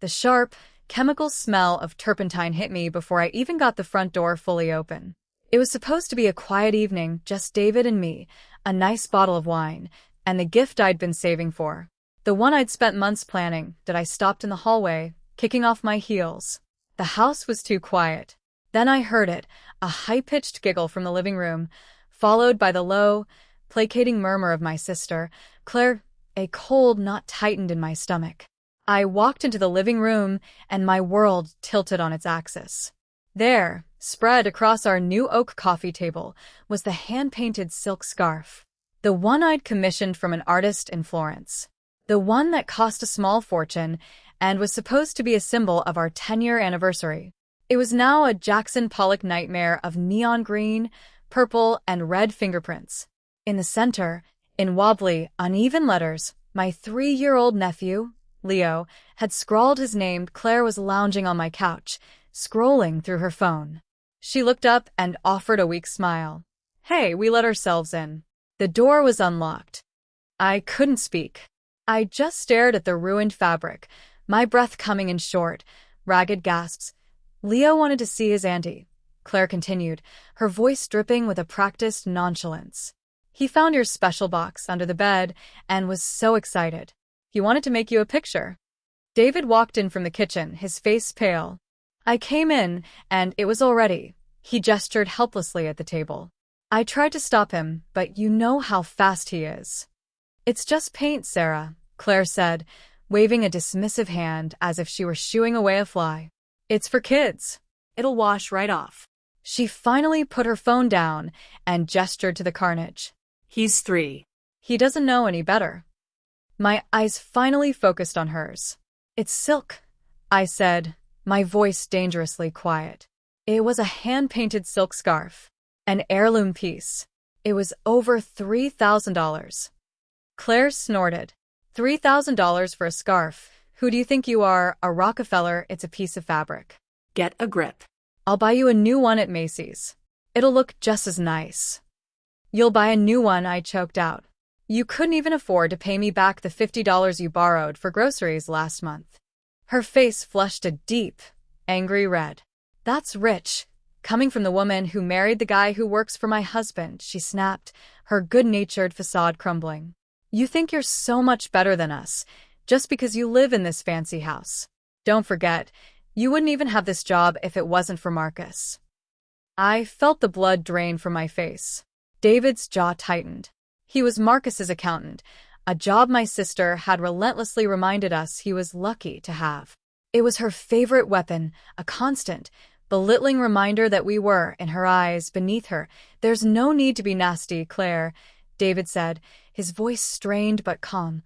The sharp, chemical smell of turpentine hit me before I even got the front door fully open. It was supposed to be a quiet evening, just David and me, a nice bottle of wine, and the gift I'd been saving for. The one I'd spent months planning, that I stopped in the hallway, kicking off my heels. The house was too quiet. Then I heard it, a high-pitched giggle from the living room, followed by the low, placating murmur of my sister, Claire. A cold knot tightened in my stomach. I walked into the living room, and my world tilted on its axis. There, spread across our new oak coffee table, was the hand-painted silk scarf. The one I'd commissioned from an artist in Florence. The one that cost a small fortune and was supposed to be a symbol of our 10-year anniversary. It was now a Jackson Pollock nightmare of neon green, purple, and red fingerprints. In the center, in wobbly, uneven letters, my 3-year-old nephew, Leo, had scrawled his name. Claire was lounging on my couch, scrolling through her phone. She looked up and offered a weak smile. "Hey, we let ourselves in." The door was unlocked. I couldn't speak. I just stared at the ruined fabric, my breath coming in short, ragged gasps. "Leo wanted to see his auntie," Claire continued, her voice dripping with a practiced nonchalance. "He found your special box under the bed and was so excited. He wanted to make you a picture." David walked in from the kitchen, his face pale. I came in, and it was all ready. He gestured helplessly at the table. I tried to stop him, but you know how fast he is. "It's just paint, Sarah," Claire said, waving a dismissive hand as if she were shooing away a fly. "It's for kids. It'll wash right off." She finally put her phone down and gestured to the carnage. "He's 3. He doesn't know any better." My eyes finally focused on hers. "It's silk," I said, my voice dangerously quiet. It was a hand-painted silk scarf. An heirloom piece. It was over $3,000. Claire snorted. $3,000 for a scarf? Who do you think you are, a Rockefeller? It's a piece of fabric. Get a grip. I'll buy you a new one at Macy's. It'll look just as nice. You'll buy a new one, I choked out. You couldn't even afford to pay me back the $50 you borrowed for groceries last month. Her face flushed a deep, angry red. That's rich. Coming from the woman who married the guy who works for my husband, she snapped, her good-natured facade crumbling. You think you're so much better than us, just because you live in this fancy house. Don't forget, you wouldn't even have this job if it wasn't for Marcus. I felt the blood drain from my face. David's jaw tightened. He was Marcus's accountant, a job my sister had relentlessly reminded us he was lucky to have. It was her favorite weapon, a constant, belittling reminder that we were, in her eyes, beneath her. "There's no need to be nasty, Claire," David said, his voice strained but calm.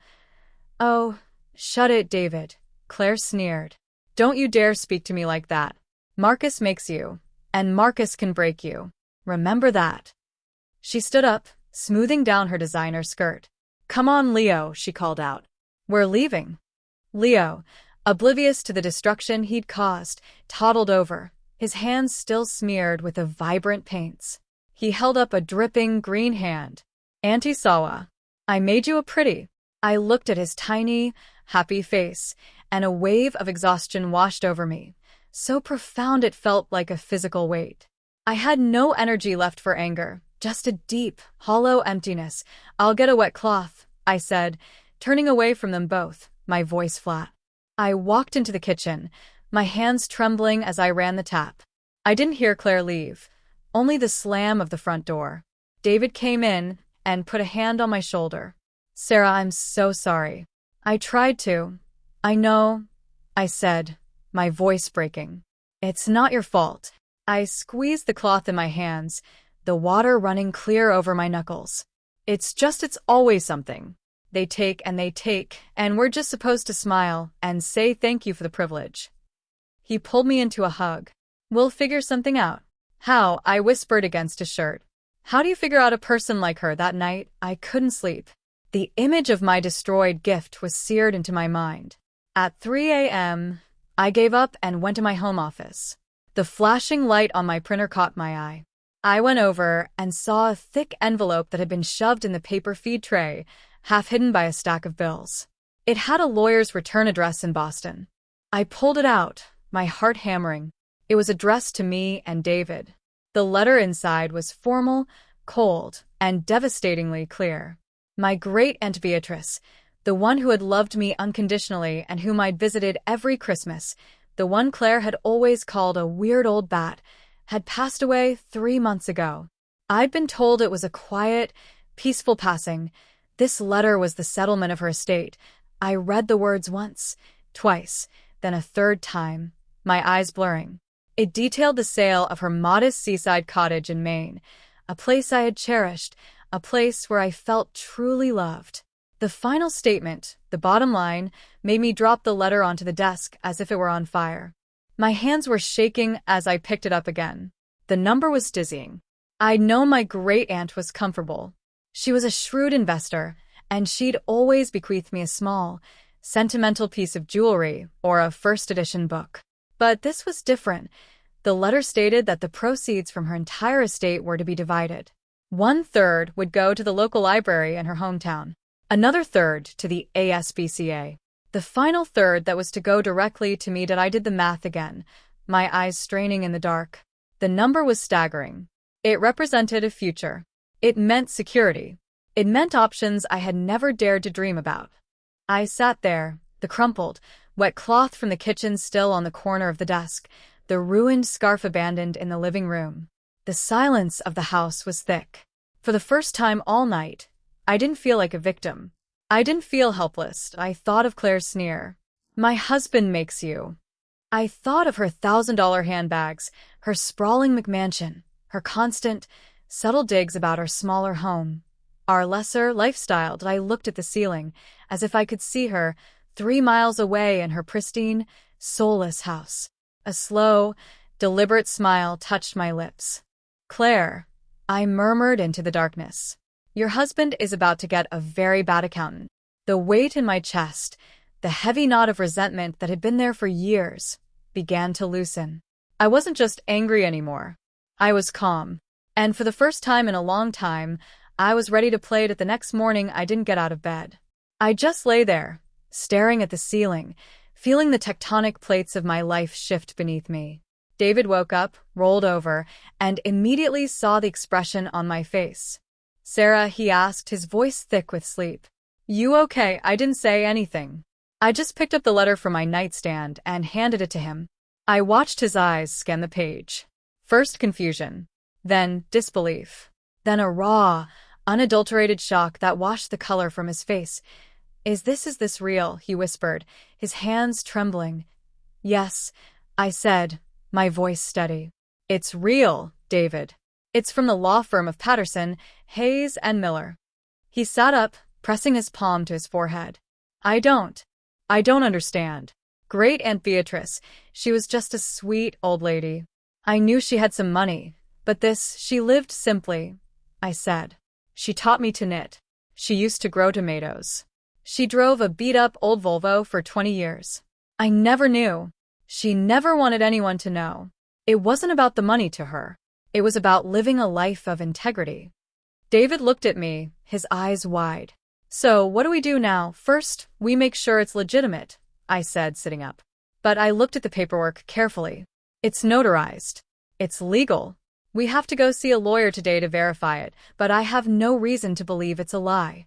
"Oh, shut it, David," Claire sneered. "Don't you dare speak to me like that. Marcus makes you, and Marcus can break you. Remember that." She stood up, smoothing down her designer skirt. "Come on, Leo," she called out. "We're leaving." Leo, oblivious to the destruction he'd caused, toddled over, his hands still smeared with the vibrant paints. He held up a dripping green hand. "Auntie Sawa, I made you a pretty." I looked at his tiny, happy face, and a wave of exhaustion washed over me, so profound it felt like a physical weight. I had no energy left for anger, just a deep, hollow emptiness. "I'll get a wet cloth," I said, turning away from them both, my voice flat. I walked into the kitchen, my hands trembling as I ran the tap. I didn't hear Claire leave, only the slam of the front door. David came in and put a hand on my shoulder. "Sarah, I'm so sorry. I tried to." "I know," I said, my voice breaking. "It's not your fault." I squeezed the cloth in my hands, the water running clear over my knuckles. It's always something. They take, and we're just supposed to smile and say thank you for the privilege." He pulled me into a hug. "We'll figure something out." "How?" I whispered against his shirt. "How do you figure out a person like her?" That night, I couldn't sleep. The image of my destroyed gift was seared into my mind. At 3 a.m., I gave up and went to my home office. The flashing light on my printer caught my eye. I went over and saw a thick envelope that had been shoved in the paper feed tray, half hidden by a stack of bills. It had a lawyer's return address in Boston. I pulled it out, my heart hammering. It was addressed to me and David. The letter inside was formal, cold, and devastatingly clear. My great Aunt Beatrice, the one who had loved me unconditionally and whom I'd visited every Christmas, the one Claire had always called a weird old bat, had passed away 3 months ago. I'd been told it was a quiet, peaceful passing. This letter was the settlement of her estate. I read the words once, twice, then a third time, my eyes blurring. It detailed the sale of her modest seaside cottage in Maine, a place I had cherished, a place where I felt truly loved. The final statement, the bottom line, made me drop the letter onto the desk as if it were on fire. My hands were shaking as I picked it up again. The number was dizzying. I'd known my great-aunt was comfortable. She was a shrewd investor, and she'd always bequeathed me a small, sentimental piece of jewelry or a first-edition book. But this was different. The letter stated that the proceeds from her entire estate were to be divided. 1/3 would go to the local library in her hometown, another third to the ASPCA. The final third that was to go directly to me. I did the math again, my eyes straining in the dark. The number was staggering. It represented a future. It meant security. It meant options I had never dared to dream about. I sat there, the crumpled, wet cloth from the kitchen still on the corner of the desk, the ruined scarf abandoned in the living room. The silence of the house was thick. For the first time all night, I didn't feel like a victim. I didn't feel helpless. I thought of Claire's sneer. My husband makes you. I thought of her $1,000 handbags, her sprawling McMansion, her constant, subtle digs about our smaller home, our lesser lifestyle. I looked at the ceiling, as if I could see her, 3 miles away in her pristine, soulless house. A slow, deliberate smile touched my lips. Claire, I murmured into the darkness. Your husband is about to get a very bad accountant. The weight in my chest, the heavy knot of resentment that had been there for years, began to loosen. I wasn't just angry anymore. I was calm. And for the first time in a long time, I was ready to play it. The next morning I didn't get out of bed. I just lay there, staring at the ceiling, feeling the tectonic plates of my life shift beneath me. David woke up, rolled over, and immediately saw the expression on my face. Sarah, he asked, his voice thick with sleep. You okay? I didn't say anything. I just picked up the letter from my nightstand and handed it to him. I watched his eyes scan the page. First confusion, then disbelief, then a raw, unadulterated shock that washed the color from his face. Is this real? He whispered, his hands trembling. Yes, I said, my voice steady. It's real, David. It's from the law firm of Patterson, Hayes and Miller. He sat up, pressing his palm to his forehead. I don't understand. Great Aunt Beatrice, she was just a sweet old lady. I knew she had some money, but she lived simply, I said. She taught me to knit. She used to grow tomatoes. She drove a beat-up old Volvo for 20 years. I never knew. She never wanted anyone to know. It wasn't about the money to her. It was about living a life of integrity. David looked at me, his eyes wide. So, what do we do now? First, we make sure it's legitimate, I said, sitting up. But I looked at the paperwork carefully. It's notarized. It's legal. We have to go see a lawyer today to verify it, but I have no reason to believe it's a lie.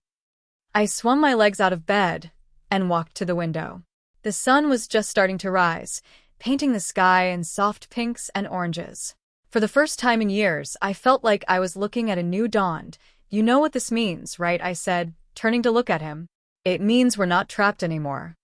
I swung my legs out of bed and walked to the window. The sun was just starting to rise, painting the sky in soft pinks and oranges. For the first time in years, I felt like I was looking at a new dawn. You know what this means, right? I said, turning to look at him. It means we're not trapped anymore.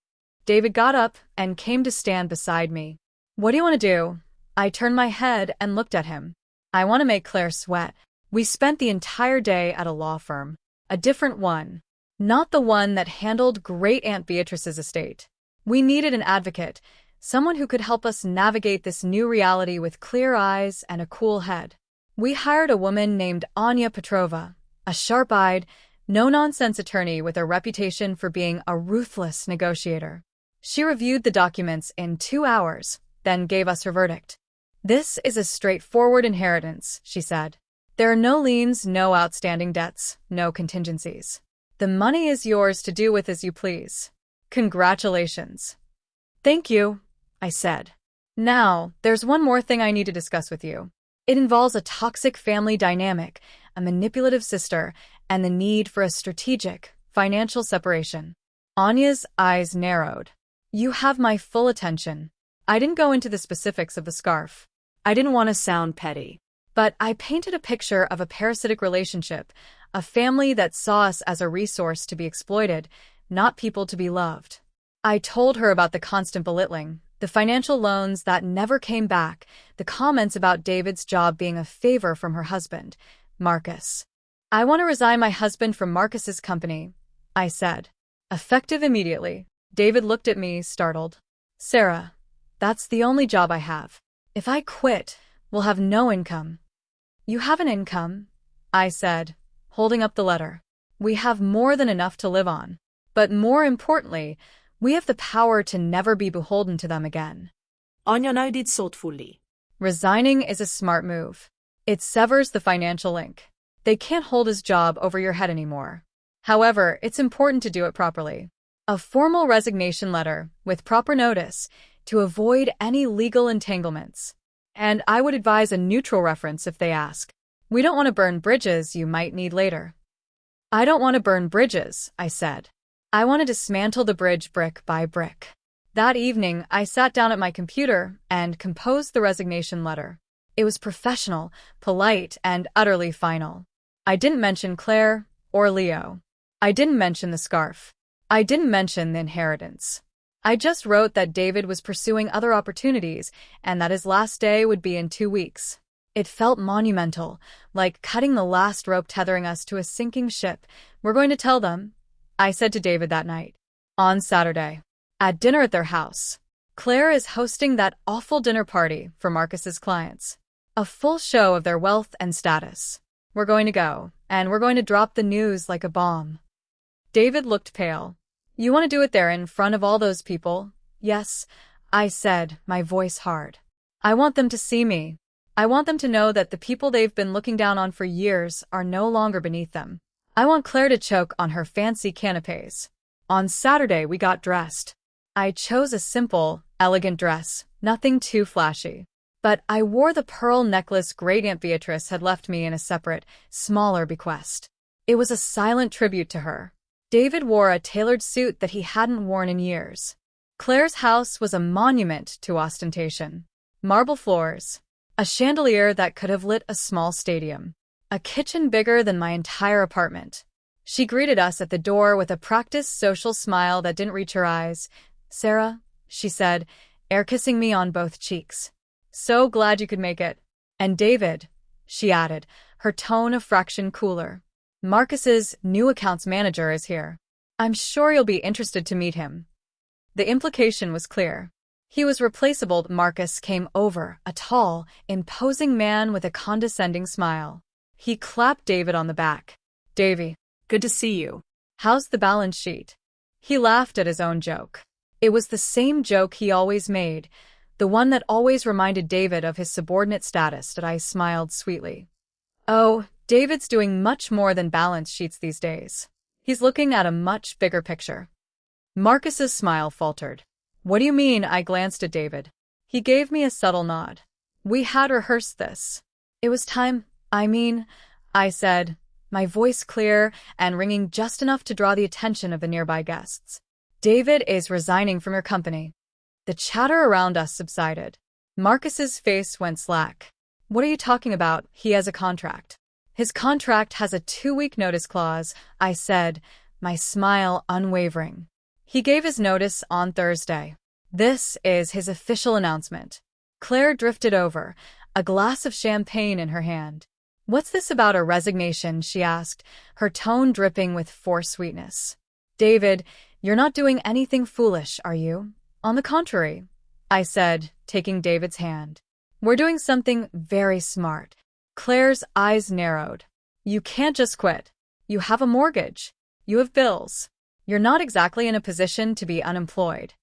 David got up and came to stand beside me. What do you want to do? I turned my head and looked at him. I want to make Claire sweat. We spent the entire day at a law firm. A different one. Not the one that handled Great Aunt Beatrice's estate. We needed an advocate, someone who could help us navigate this new reality with clear eyes and a cool head. We hired a woman named Anya Petrova, a sharp-eyed, no-nonsense attorney with a reputation for being a ruthless negotiator. She reviewed the documents in 2 hours, then gave us her verdict. This is a straightforward inheritance, she said. There are no liens, no outstanding debts, no contingencies. The money is yours to do with as you please. Congratulations. Thank you, I said. Now, there's one more thing I need to discuss with you. It involves a toxic family dynamic, a manipulative sister, and the need for a strategic, financial separation. Anya's eyes narrowed. You have my full attention. I didn't go into the specifics of the scarf. I didn't want to sound petty. But I painted a picture of a parasitic relationship, a family that saw us as a resource to be exploited, not people to be loved. I told her about the constant belittling, the financial loans that never came back, the comments about David's job being a favor from her husband, Marcus. I want to resign my husband from Marcus's company, I said. Effective immediately. David looked at me, startled. Sarah, that's the only job I have. If I quit, we'll have no income. You have an income, I said, holding up the letter. We have more than enough to live on. But more importantly, we have the power to never be beholden to them again. Anya nodded thoughtfully. Resigning is a smart move. It severs the financial link. They can't hold his job over your head anymore. However, it's important to do it properly. A formal resignation letter, with proper notice, to avoid any legal entanglements. And I would advise a neutral reference if they ask. We don't want to burn bridges you might need later. I don't want to burn bridges, I said. I want to dismantle the bridge brick by brick. That evening, I sat down at my computer and composed the resignation letter. It was professional, polite, and utterly final. I didn't mention Claire or Leo. I didn't mention the scarf. I didn't mention the inheritance. I just wrote that David was pursuing other opportunities and that his last day would be in 2 weeks. It felt monumental, like cutting the last rope tethering us to a sinking ship. We're going to tell them, I said to David that night. On Saturday, at dinner at their house. Claire is hosting that awful dinner party for Marcus's clients. A full show of their wealth and status. We're going to go, and we're going to drop the news like a bomb. David looked pale. You want to do it there in front of all those people? Yes, I said, my voice hard. I want them to see me. I want them to know that the people they've been looking down on for years are no longer beneath them. I want Claire to choke on her fancy canapes. On Saturday, we got dressed. I chose a simple, elegant dress, nothing too flashy. But I wore the pearl necklace Great Aunt Beatrice had left me in a separate, smaller bequest. It was a silent tribute to her. David wore a tailored suit that he hadn't worn in years. Claire's house was a monument to ostentation. Marble floors, a chandelier that could have lit a small stadium, a kitchen bigger than my entire apartment. She greeted us at the door with a practiced social smile that didn't reach her eyes. Sarah, she said, air-kissing me on both cheeks. So glad you could make it. And David, she added, her tone a fraction cooler. Marcus's new accounts manager is here. I'm sure you'll be interested to meet him. The implication was clear. He was replaceable. Marcus came over, a tall, imposing man with a condescending smile. He clapped David on the back. Davy, good to see you. How's the balance sheet? He laughed at his own joke. It was the same joke he always made, the one that always reminded David of his subordinate status. That I smiled sweetly. Oh, David's doing much more than balance sheets these days. He's looking at a much bigger picture. Marcus's smile faltered. What do you mean? I glanced at David. He gave me a subtle nod. We had rehearsed this. It was time. I said, my voice clear and ringing just enough to draw the attention of the nearby guests. David is resigning from your company. The chatter around us subsided. Marcus's face went slack. What are you talking about? He has a contract. His contract has a 2-week notice clause, I said, my smile unwavering. He gave his notice on Thursday. This is his official announcement. Claire drifted over, a glass of champagne in her hand. What's this about a resignation? She asked, her tone dripping with forced sweetness. David, you're not doing anything foolish, are you? On the contrary, I said, taking David's hand. We're doing something very smart. Claire's eyes narrowed. You can't just quit. You have a mortgage. You have bills. You're not exactly in a position to be unemployed.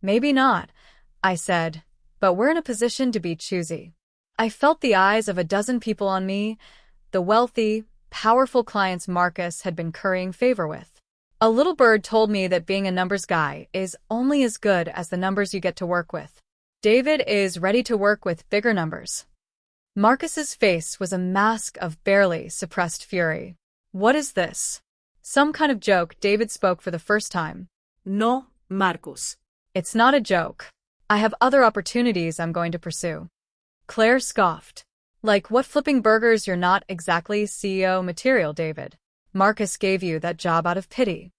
Maybe not, I said, but we're in a position to be choosy. I felt the eyes of a dozen people on me, the wealthy, powerful clients Marcus had been currying favor with. A little bird told me that being a numbers guy is only as good as the numbers you get to work with. David is ready to work with bigger numbers. Marcus's face was a mask of barely suppressed fury. What is this? Some kind of joke. David spoke for the first time. No, Marcus. It's not a joke. I have other opportunities I'm going to pursue. Claire scoffed. Like what, flipping burgers? You're not exactly CEO material, David. Marcus gave you that job out of pity.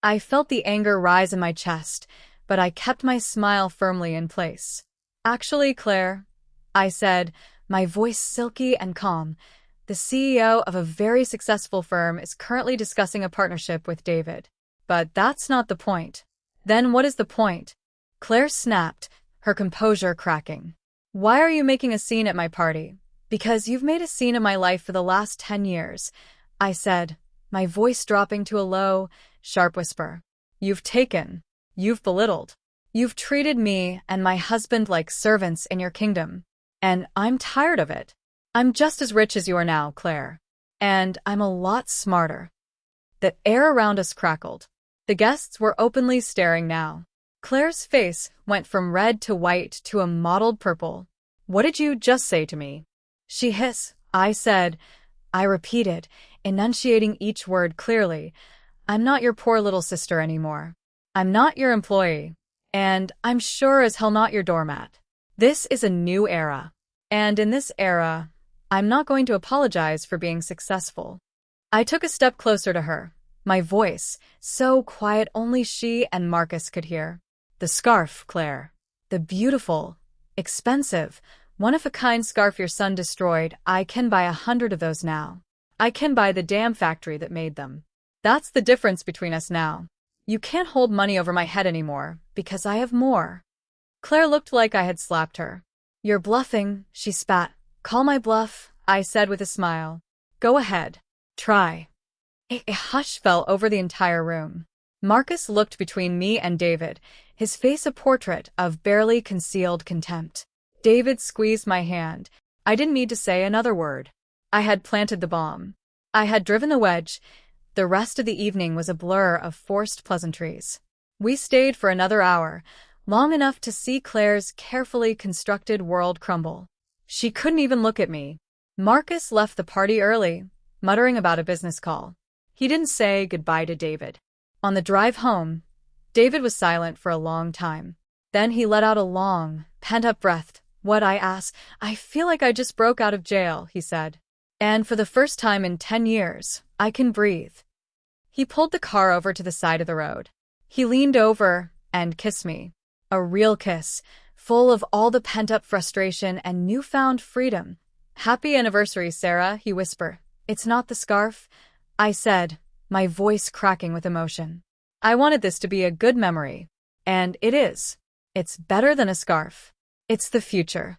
I felt the anger rise in my chest, but I kept my smile firmly in place. Actually, Claire, I said, my voice silky and calm, the CEO of a very successful firm is currently discussing a partnership with David. But that's not the point. Then what is the point? Claire snapped, her composure cracking. Why are you making a scene at my party? Because you've made a scene of my life for the last 10 years, I said, my voice dropping to a low, sharp whisper. You've belittled. You've treated me and my husband like servants in your kingdom. And I'm tired of it. I'm just as rich as you are now, Claire. And I'm a lot smarter. The air around us crackled. The guests were openly staring now. Claire's face went from red to white to a mottled purple. What did you just say to me? She hissed. I said. I repeated, enunciating each word clearly. I'm not your poor little sister anymore. I'm not your employee. And I'm sure as hell not your doormat. This is a new era. And in this era, I'm not going to apologize for being successful. I took a step closer to her, my voice so quiet only she and Marcus could hear. The scarf, Claire. The beautiful, expensive, one-of-a-kind scarf your son destroyed. I can buy 100 of those now. I can buy the damn factory that made them. That's the difference between us now. You can't hold money over my head anymore, because I have more. Claire looked like I had slapped her. You're bluffing, she spat. Call my bluff, I said with a smile. Go ahead. Try. A hush fell over the entire room. Marcus looked between me and David, his face a portrait of barely concealed contempt. David squeezed my hand. I didn't need to say another word. I had planted the bomb. I had driven the wedge. The rest of the evening was a blur of forced pleasantries. We stayed for another hour, long enough to see Claire's carefully constructed world crumble. She couldn't even look at me. Marcus left the party early, muttering about a business call. He didn't say goodbye to David. On the drive home, David was silent for a long time. Then he let out a long, pent-up breath. What, I asked? I feel like I just broke out of jail, he said. And for the first time in 10 years, I can breathe. He pulled the car over to the side of the road. He leaned over and kissed me. A real kiss, full of all the pent-up frustration and newfound freedom. Happy anniversary, Sarah, he whispered. It's not the scarf, I said, my voice cracking with emotion. I wanted this to be a good memory. And it is. It's better than a scarf. It's the future.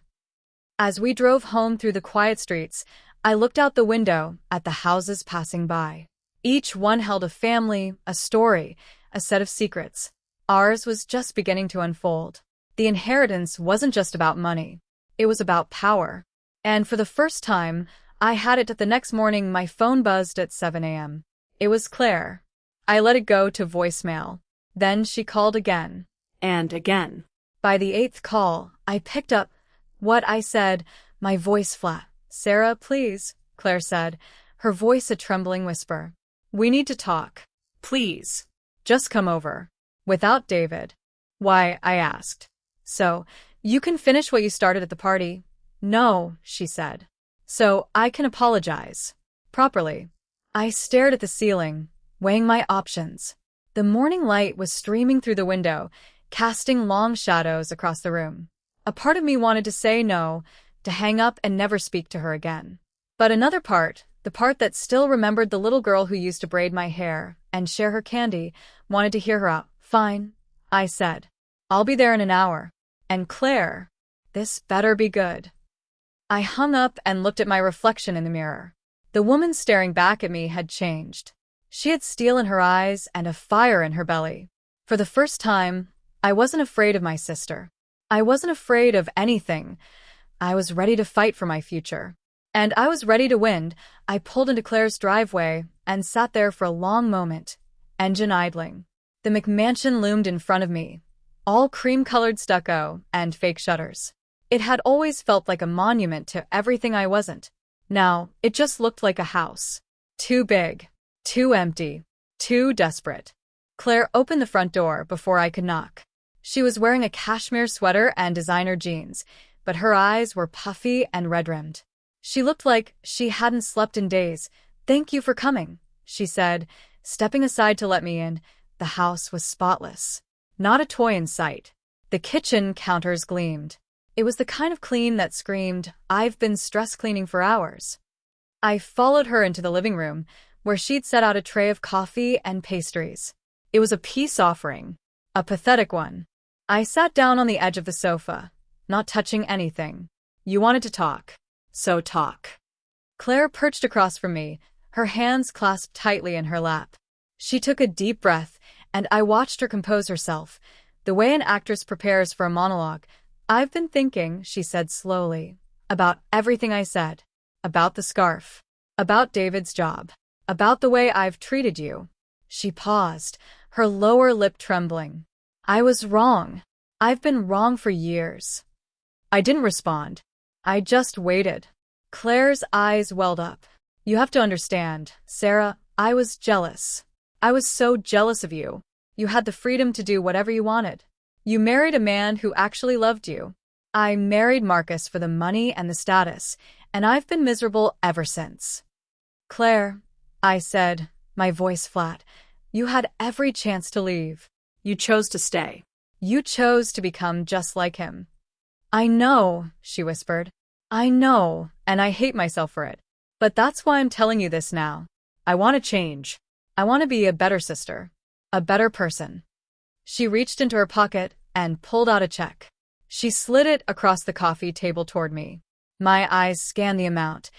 As we drove home through the quiet streets, I looked out the window at the houses passing by. Each one held a family, a story, a set of secrets. Ours was just beginning to unfold. The inheritance wasn't just about money. It was about power. And for the first time, I had it. The next morning, my phone buzzed at 7 a.m. It was Claire. I let it go to voicemail. Then she called again. And again. By the 8th call, I picked up. What, I said, my voice flat. Sarah, please, Claire said, her voice a trembling whisper. We need to talk. Please. Just come over. Without David. Why, I asked. So, you can finish what you started at the party? No, she said. So, I can apologize. Properly. I stared at the ceiling, weighing my options. The morning light was streaming through the window, casting long shadows across the room. A part of me wanted to say no, to hang up and never speak to her again. But another part, the part that still remembered the little girl who used to braid my hair and share her candy, wanted to hear her out. Fine, I said. I'll be there in an hour. And Claire, this better be good. I hung up and looked at my reflection in the mirror. The woman staring back at me had changed. She had steel in her eyes and a fire in her belly. For the first time, I wasn't afraid of my sister. I wasn't afraid of anything. I was ready to fight for my future. And I was ready to win. I pulled into Claire's driveway and sat there for a long moment, engine idling. The McMansion loomed in front of me, all cream-colored stucco and fake shutters. It had always felt like a monument to everything I wasn't. Now, it just looked like a house. Too big, too empty, too desperate. Claire opened the front door before I could knock. She was wearing a cashmere sweater and designer jeans, but her eyes were puffy and red-rimmed. She looked like she hadn't slept in days. "Thank you for coming," she said, stepping aside to let me in. The house was spotless. Not a toy in sight. The kitchen counters gleamed. It was the kind of clean that screamed, "I've been stress cleaning for hours." I followed her into the living room, where she'd set out a tray of coffee and pastries. It was a peace offering. A pathetic one. I sat down on the edge of the sofa, not touching anything. "You wanted to talk. So talk." Claire perched across from me, her hands clasped tightly in her lap. She took a deep breath, and I watched her compose herself, the way an actress prepares for a monologue. "I've been thinking," she said slowly, "about everything I said. About the scarf. About David's job. About the way I've treated you." She paused, her lower lip trembling. "I was wrong. I've been wrong for years." I didn't respond. I just waited. Claire's eyes welled up. "You have to understand, Sarah, I was jealous. I was so jealous of you. You had the freedom to do whatever you wanted. You married a man who actually loved you. I married Marcus for the money and the status, and I've been miserable ever since." "Claire," I said, my voice flat, "you had every chance to leave. You chose to stay. You chose to become just like him." "I know," she whispered. "I know, and I hate myself for it. But that's why I'm telling you this now. I want to change. I want to be a better sister. A better person." She reached into her pocket and pulled out a check. She slid it across the coffee table toward me. My eyes scanned the amount.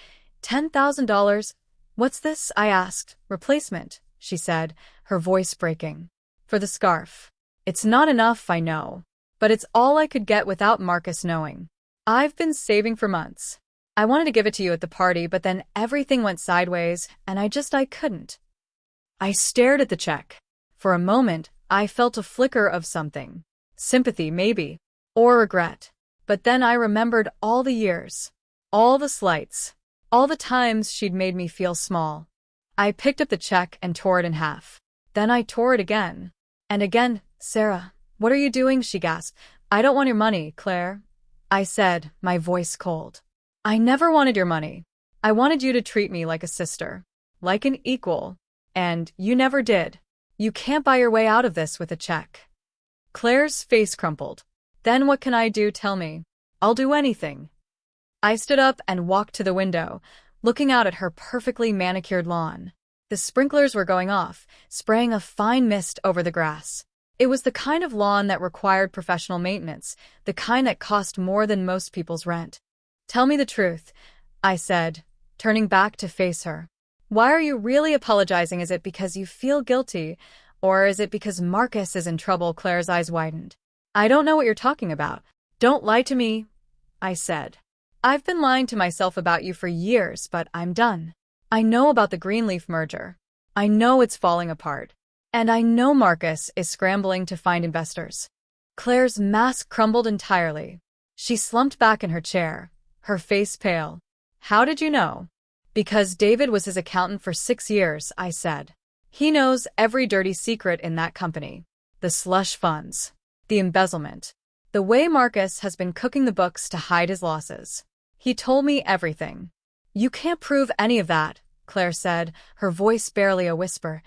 $10,000. "What's this?" I asked. "Replacement," she said, her voice breaking. "For the scarf. It's not enough, I know. But it's all I could get without Marcus knowing. I've been saving for months. I wanted to give it to you at the party, but then everything went sideways, and I couldn't." I stared at the check. For a moment, I felt a flicker of something. Sympathy, maybe. Or regret. But then I remembered all the years. All the slights. All the times she'd made me feel small. I picked up the check and tore it in half. Then I tore it again. And again. "Sarah, what are you doing?" she gasped. "I don't want your money, Claire," I said, my voice cold. "I never wanted your money. I wanted you to treat me like a sister. Like an equal. And you never did. You can't buy your way out of this with a check." Claire's face crumpled. "Then what can I do? Tell me. I'll do anything." I stood up and walked to the window, looking out at her perfectly manicured lawn. The sprinklers were going off, spraying a fine mist over the grass. It was the kind of lawn that required professional maintenance, the kind that cost more than most people's rent. "Tell me the truth," I said, turning back to face her. "Why are you really apologizing? Is it because you feel guilty, or is it because Marcus is in trouble?" Claire's eyes widened. "I don't know what you're talking about. Don't lie to me," I said. "I've been lying to myself about you for years, but I'm done. I know about the Greenleaf merger. I know it's falling apart. And I know Marcus is scrambling to find investors." Claire's mask crumbled entirely. She slumped back in her chair, her face pale. "How did you know?" "Because David was his accountant for 6 years, I said. "He knows every dirty secret in that company. The slush funds. The embezzlement. The way Marcus has been cooking the books to hide his losses. He told me everything." "You can't prove any of that," Claire said, her voice barely a whisper.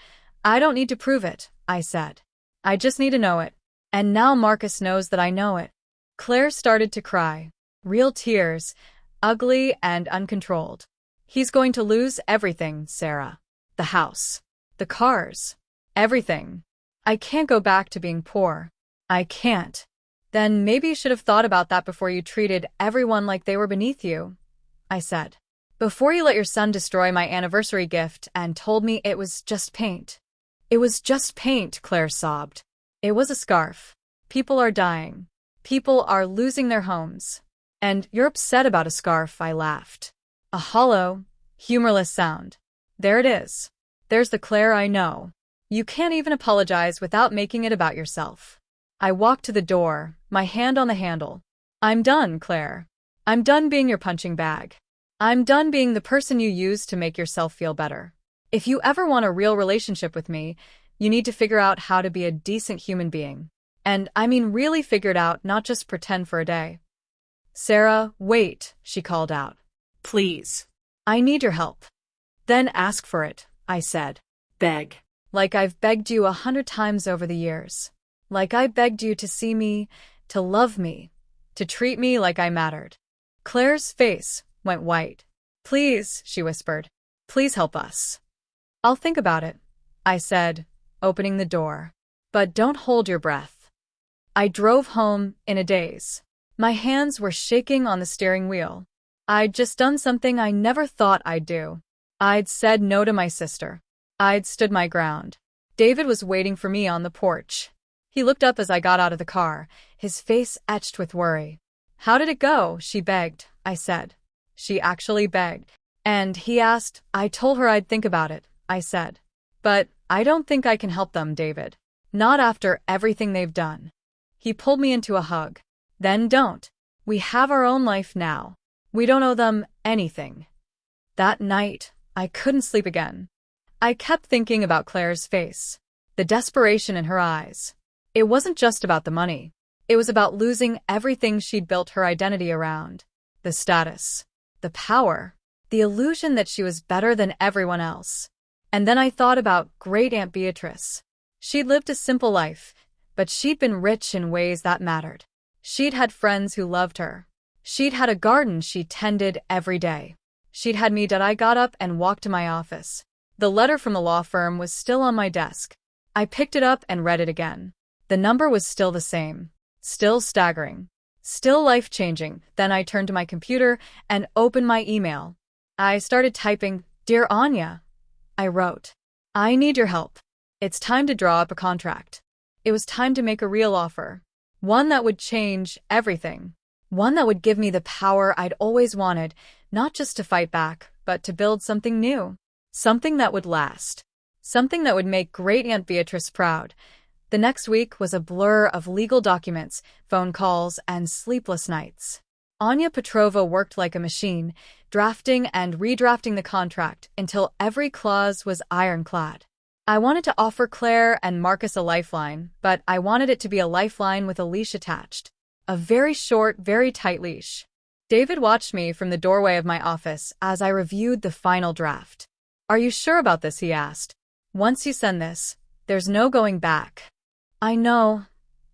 "I don't need to prove it," I said. "I just need to know it. And now Marcus knows that I know it." Claire started to cry. Real tears, ugly and uncontrolled. "He's going to lose everything, Sarah. The house. The cars. Everything. I can't go back to being poor. I can't." "Then maybe you should have thought about that before you treated everyone like they were beneath you," I said. "Before you let your son destroy my anniversary gift and told me it was just paint." "It was just paint," Claire sobbed. "It was a scarf. People are dying. People are losing their homes. And you're upset about a scarf," I laughed. A hollow, humorless sound. "There it is. There's the Claire I know. You can't even apologize without making it about yourself." I walked to the door, my hand on the handle. I'm done, Claire. I'm done being your punching bag. I'm done being the person you use to make yourself feel better. If you ever want a real relationship with me, you need to figure out how to be a decent human being. And I mean really figure it out, not just pretend for a day. Sarah, wait, she called out. Please. I need your help. Then ask for it, I said. Beg. Like I've begged you 100 times over the years. Like I begged you to see me, to love me, to treat me like I mattered. Claire's face went white. Please, she whispered. Please help us. I'll think about it, I said, opening the door. But don't hold your breath. I drove home in a daze. My hands were shaking on the steering wheel. I'd just done something I never thought I'd do. I'd said no to my sister. I'd stood my ground. David was waiting for me on the porch. He looked up as I got out of the car, his face etched with worry. How did it go? She begged, I said. She actually begged. And he asked. I told her I'd think about it, I said. But I don't think I can help them, David. Not after everything they've done. He pulled me into a hug. Then don't. We have our own life now. We don't owe them anything. That night, I couldn't sleep again. I kept thinking about Claire's face, the desperation in her eyes. It wasn't just about the money. It was about losing everything she'd built her identity around. The status, the power, the illusion that she was better than everyone else. And then I thought about Great Aunt Beatrice. She'd lived a simple life, but she'd been rich in ways that mattered. She'd had friends who loved her. She'd had a garden she tended every day. She'd had me that I got up and walked to my office. The letter from the law firm was still on my desk. I picked it up and read it again. The number was still the same. Still staggering. Still life-changing. Then I turned to my computer and opened my email. I started typing, Dear Anya, I wrote. I need your help. It's time to draw up a contract. It was time to make a real offer. One that would change everything. One that would give me the power I'd always wanted, not just to fight back, but to build something new. Something that would last. Something that would make Great Aunt Beatrice proud. The next week was a blur of legal documents, phone calls, and sleepless nights. Anya Petrova worked like a machine, drafting and redrafting the contract until every clause was ironclad. I wanted to offer Claire and Marcus a lifeline, but I wanted it to be a lifeline with a leash attached. A very short, very tight leash. David watched me from the doorway of my office as I reviewed the final draft. Are you sure about this? He asked. Once you send this, there's no going back. I know,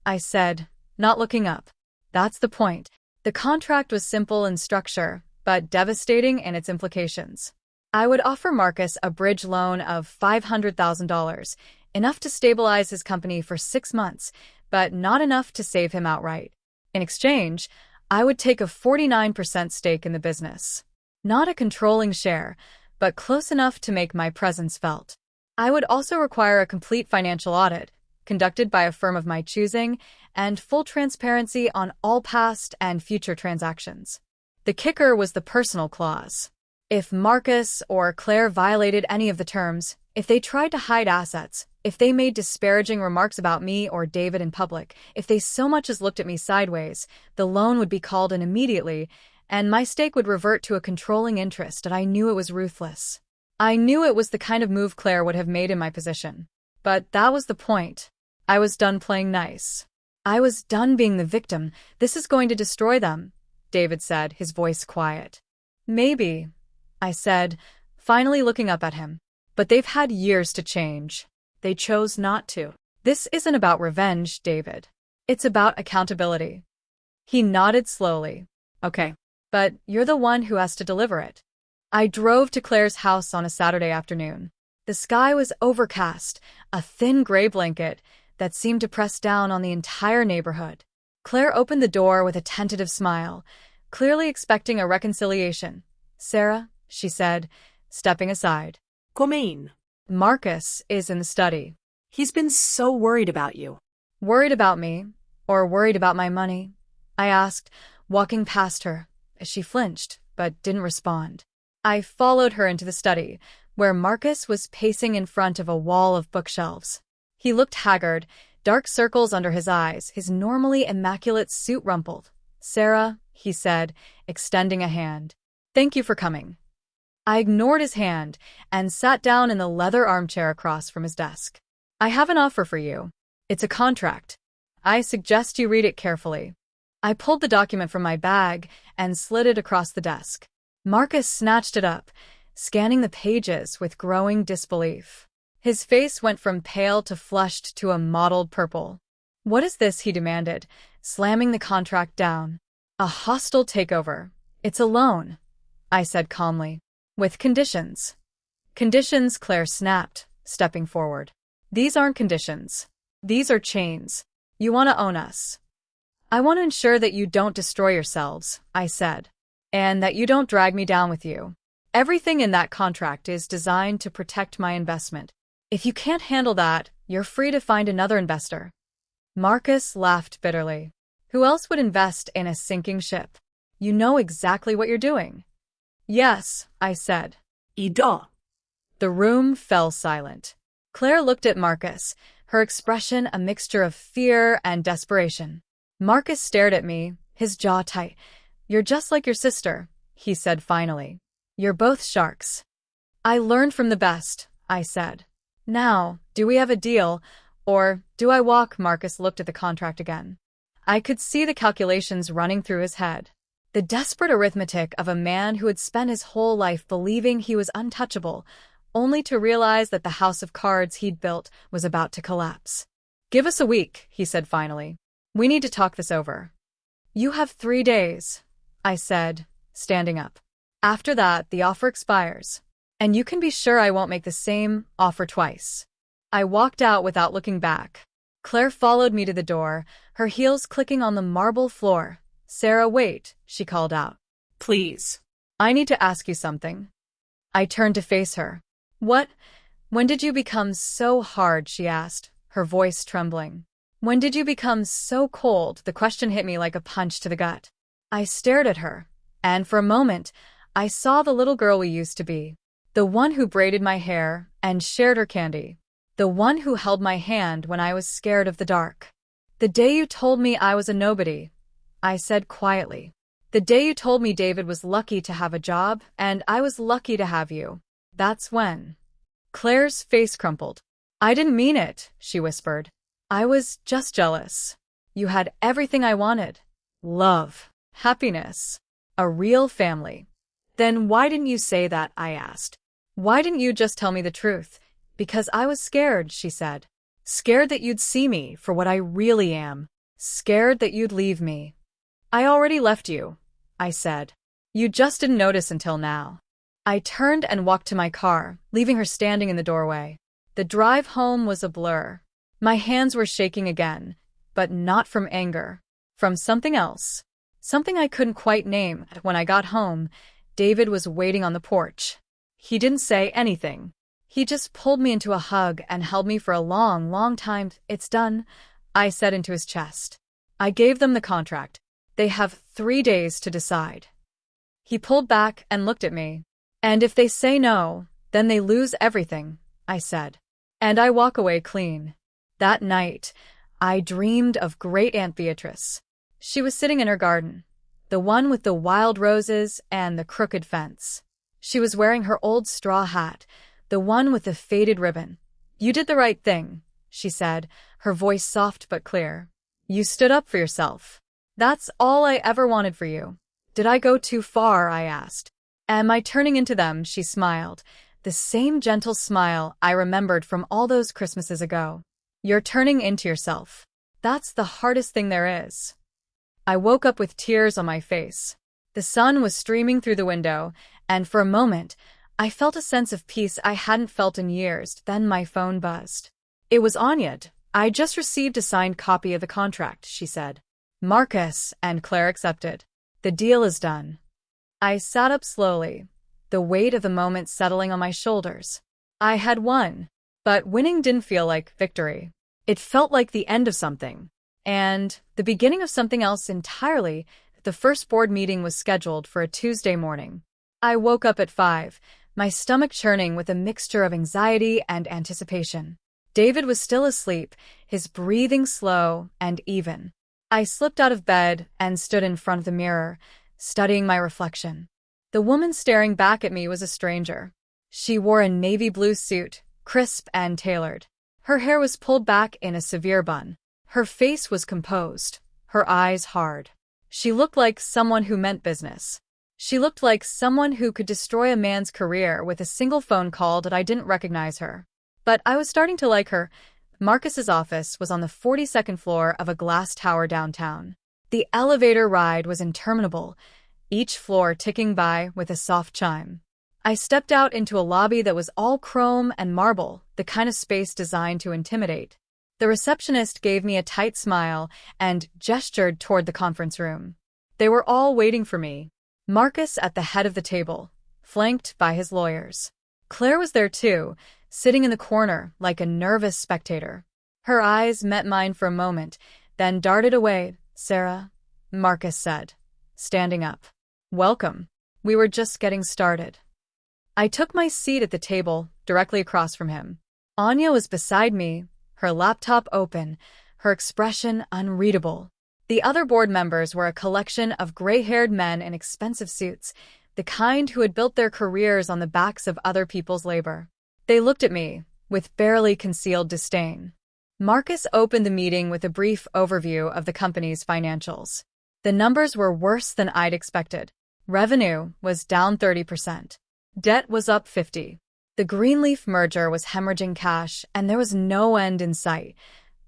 I said, not looking up. That's the point. The contract was simple in structure, but devastating in its implications. I would offer Marcus a bridge loan of $500,000, enough to stabilize his company for 6 months, but not enough to save him outright. In exchange, I would take a 49% stake in the business. Not a controlling share, but close enough to make my presence felt. I would also require a complete financial audit, conducted by a firm of my choosing, and full transparency on all past and future transactions. The kicker was the personal clause. If Marcus or Claire violated any of the terms, if they tried to hide assets, if they made disparaging remarks about me or David in public, if they so much as looked at me sideways, the loan would be called in immediately, and my stake would revert to a controlling interest, and I knew it was ruthless. I knew it was the kind of move Claire would have made in my position. But that was the point. I was done playing nice. I was done being the victim. This is going to destroy them, David said, his voice quiet. Maybe, I said, finally looking up at him. But they've had years to change. They chose not to. This isn't about revenge, David. It's about accountability. He nodded slowly. Okay. But you're the one who has to deliver it. I drove to Claire's house on a Saturday afternoon. The sky was overcast, a thin gray blanket that seemed to press down on the entire neighborhood. Claire opened the door with a tentative smile, clearly expecting a reconciliation. Sarah, she said, stepping aside. Come in. Marcus is in the study. He's been so worried about you. Worried about me? Or worried about my money? I asked, walking past her. She flinched, but didn't respond. I followed her into the study, where Marcus was pacing in front of a wall of bookshelves. He looked haggard, dark circles under his eyes, his normally immaculate suit rumpled. "Sarah," he said, extending a hand. "Thank you for coming." I ignored his hand and sat down in the leather armchair across from his desk. "I have an offer for you. It's a contract. I suggest you read it carefully." I pulled the document from my bag and slid it across the desk. Marcus snatched it up, scanning the pages with growing disbelief. His face went from pale to flushed to a mottled purple. "What is this?" he demanded, slamming the contract down. "A hostile takeover. It's a loan," I said calmly. "With conditions." "Conditions?" Claire snapped, stepping forward. "These aren't conditions. These are chains. You want to own us. I want to ensure that you don't destroy yourselves," I said, "and that you don't drag me down with you. Everything in that contract is designed to protect my investment. If you can't handle that, you're free to find another investor." Marcus laughed bitterly. "Who else would invest in a sinking ship? You know exactly what you're doing." "Yes," I said. Ida. The room fell silent. Claire looked at Marcus, her expression a mixture of fear and desperation. Marcus stared at me, his jaw tight. "You're just like your sister," he said finally. "You're both sharks." "I learned from the best," I said. "Now, do we have a deal, or do I walk?" Marcus looked at the contract again. I could see the calculations running through his head. The desperate arithmetic of a man who had spent his whole life believing he was untouchable, only to realize that the house of cards he'd built was about to collapse. "Give us a week," he said finally. "We need to talk this over." "You have 3 days," I said, standing up. "After that, the offer expires. And you can be sure I won't make the same offer twice." I walked out without looking back. Claire followed me to the door, her heels clicking on the marble floor. "Sarah, wait," she called out. Please. "I need to ask you something." I turned to face her. "What? When did you become so hard?" she asked, her voice trembling. "When did you become so cold?" The question hit me like a punch to the gut. I stared at her, and for a moment, I saw the little girl we used to be. The one who braided my hair and shared her candy. The one who held my hand when I was scared of the dark. "The day you told me I was a nobody," I said quietly. "The day you told me David was lucky to have a job, and I was lucky to have you. That's when." Claire's face crumpled. "I didn't mean it," she whispered. "I was just jealous. You had everything I wanted. Love, happiness, a real family." "Then why didn't you say that?" I asked. "Why didn't you just tell me the truth?" "Because I was scared," she said. "Scared that you'd see me for what I really am. Scared that you'd leave me." "I already left you," I said. "You just didn't notice until now." I turned and walked to my car, leaving her standing in the doorway. The drive home was a blur. My hands were shaking again, but not from anger. From something else. Something I couldn't quite name. When I got home, David was waiting on the porch. He didn't say anything. He just pulled me into a hug and held me for a long, long time. "It's done," I said into his chest. I gave them the contract. "They have 3 days to decide." He pulled back and looked at me. "And if they say no, then they lose everything," I said. "And I walk away clean." That night, I dreamed of Great Aunt Beatrice. She was sitting in her garden, the one with the wild roses and the crooked fence. She was wearing her old straw hat, the one with the faded ribbon. "You did the right thing," she said, her voice soft but clear. "You stood up for yourself. That's all I ever wanted for you." "Did I go too far?" I asked. "Am I turning into them?" She smiled, the same gentle smile I remembered from all those Christmases ago. "You're turning into yourself. That's the hardest thing there is." I woke up with tears on my face. The sun was streaming through the window, and for a moment, I felt a sense of peace I hadn't felt in years. Then my phone buzzed. It was Anya. "I just received a signed copy of the contract," she said. "Marcus and Claire accepted. The deal is done." I sat up slowly, the weight of the moment settling on my shoulders. I had won, but winning didn't feel like victory. It felt like the end of something, and the beginning of something else entirely. The first board meeting was scheduled for a Tuesday morning. I woke up at 5, my stomach churning with a mixture of anxiety and anticipation. David was still asleep, his breathing slow and even. I slipped out of bed and stood in front of the mirror, studying my reflection. The woman staring back at me was a stranger. She wore a navy blue suit, crisp and tailored. Her hair was pulled back in a severe bun. Her face was composed, her eyes hard. She looked like someone who meant business. She looked like someone who could destroy a man's career with a single phone call that I didn't recognize her. But I was starting to like her. Marcus's office was on the 42nd floor of a glass tower downtown. The elevator ride was interminable, each floor ticking by with a soft chime. I stepped out into a lobby that was all chrome and marble, the kind of space designed to intimidate. The receptionist gave me a tight smile and gestured toward the conference room. They were all waiting for me. Marcus at the head of the table, flanked by his lawyers. Claire was there too, sitting in the corner like a nervous spectator. Her eyes met mine for a moment, then darted away. "Sarah," Marcus said, standing up. "Welcome. We were just getting started." I took my seat at the table, directly across from him. Anya was beside me, her laptop open, her expression unreadable. The other board members were a collection of gray-haired men in expensive suits, the kind who had built their careers on the backs of other people's labor. They looked at me, with barely concealed disdain. Marcus opened the meeting with a brief overview of the company's financials. The numbers were worse than I'd expected. Revenue was down 30%. Debt was up 50%. The Greenleaf merger was hemorrhaging cash, and there was no end in sight.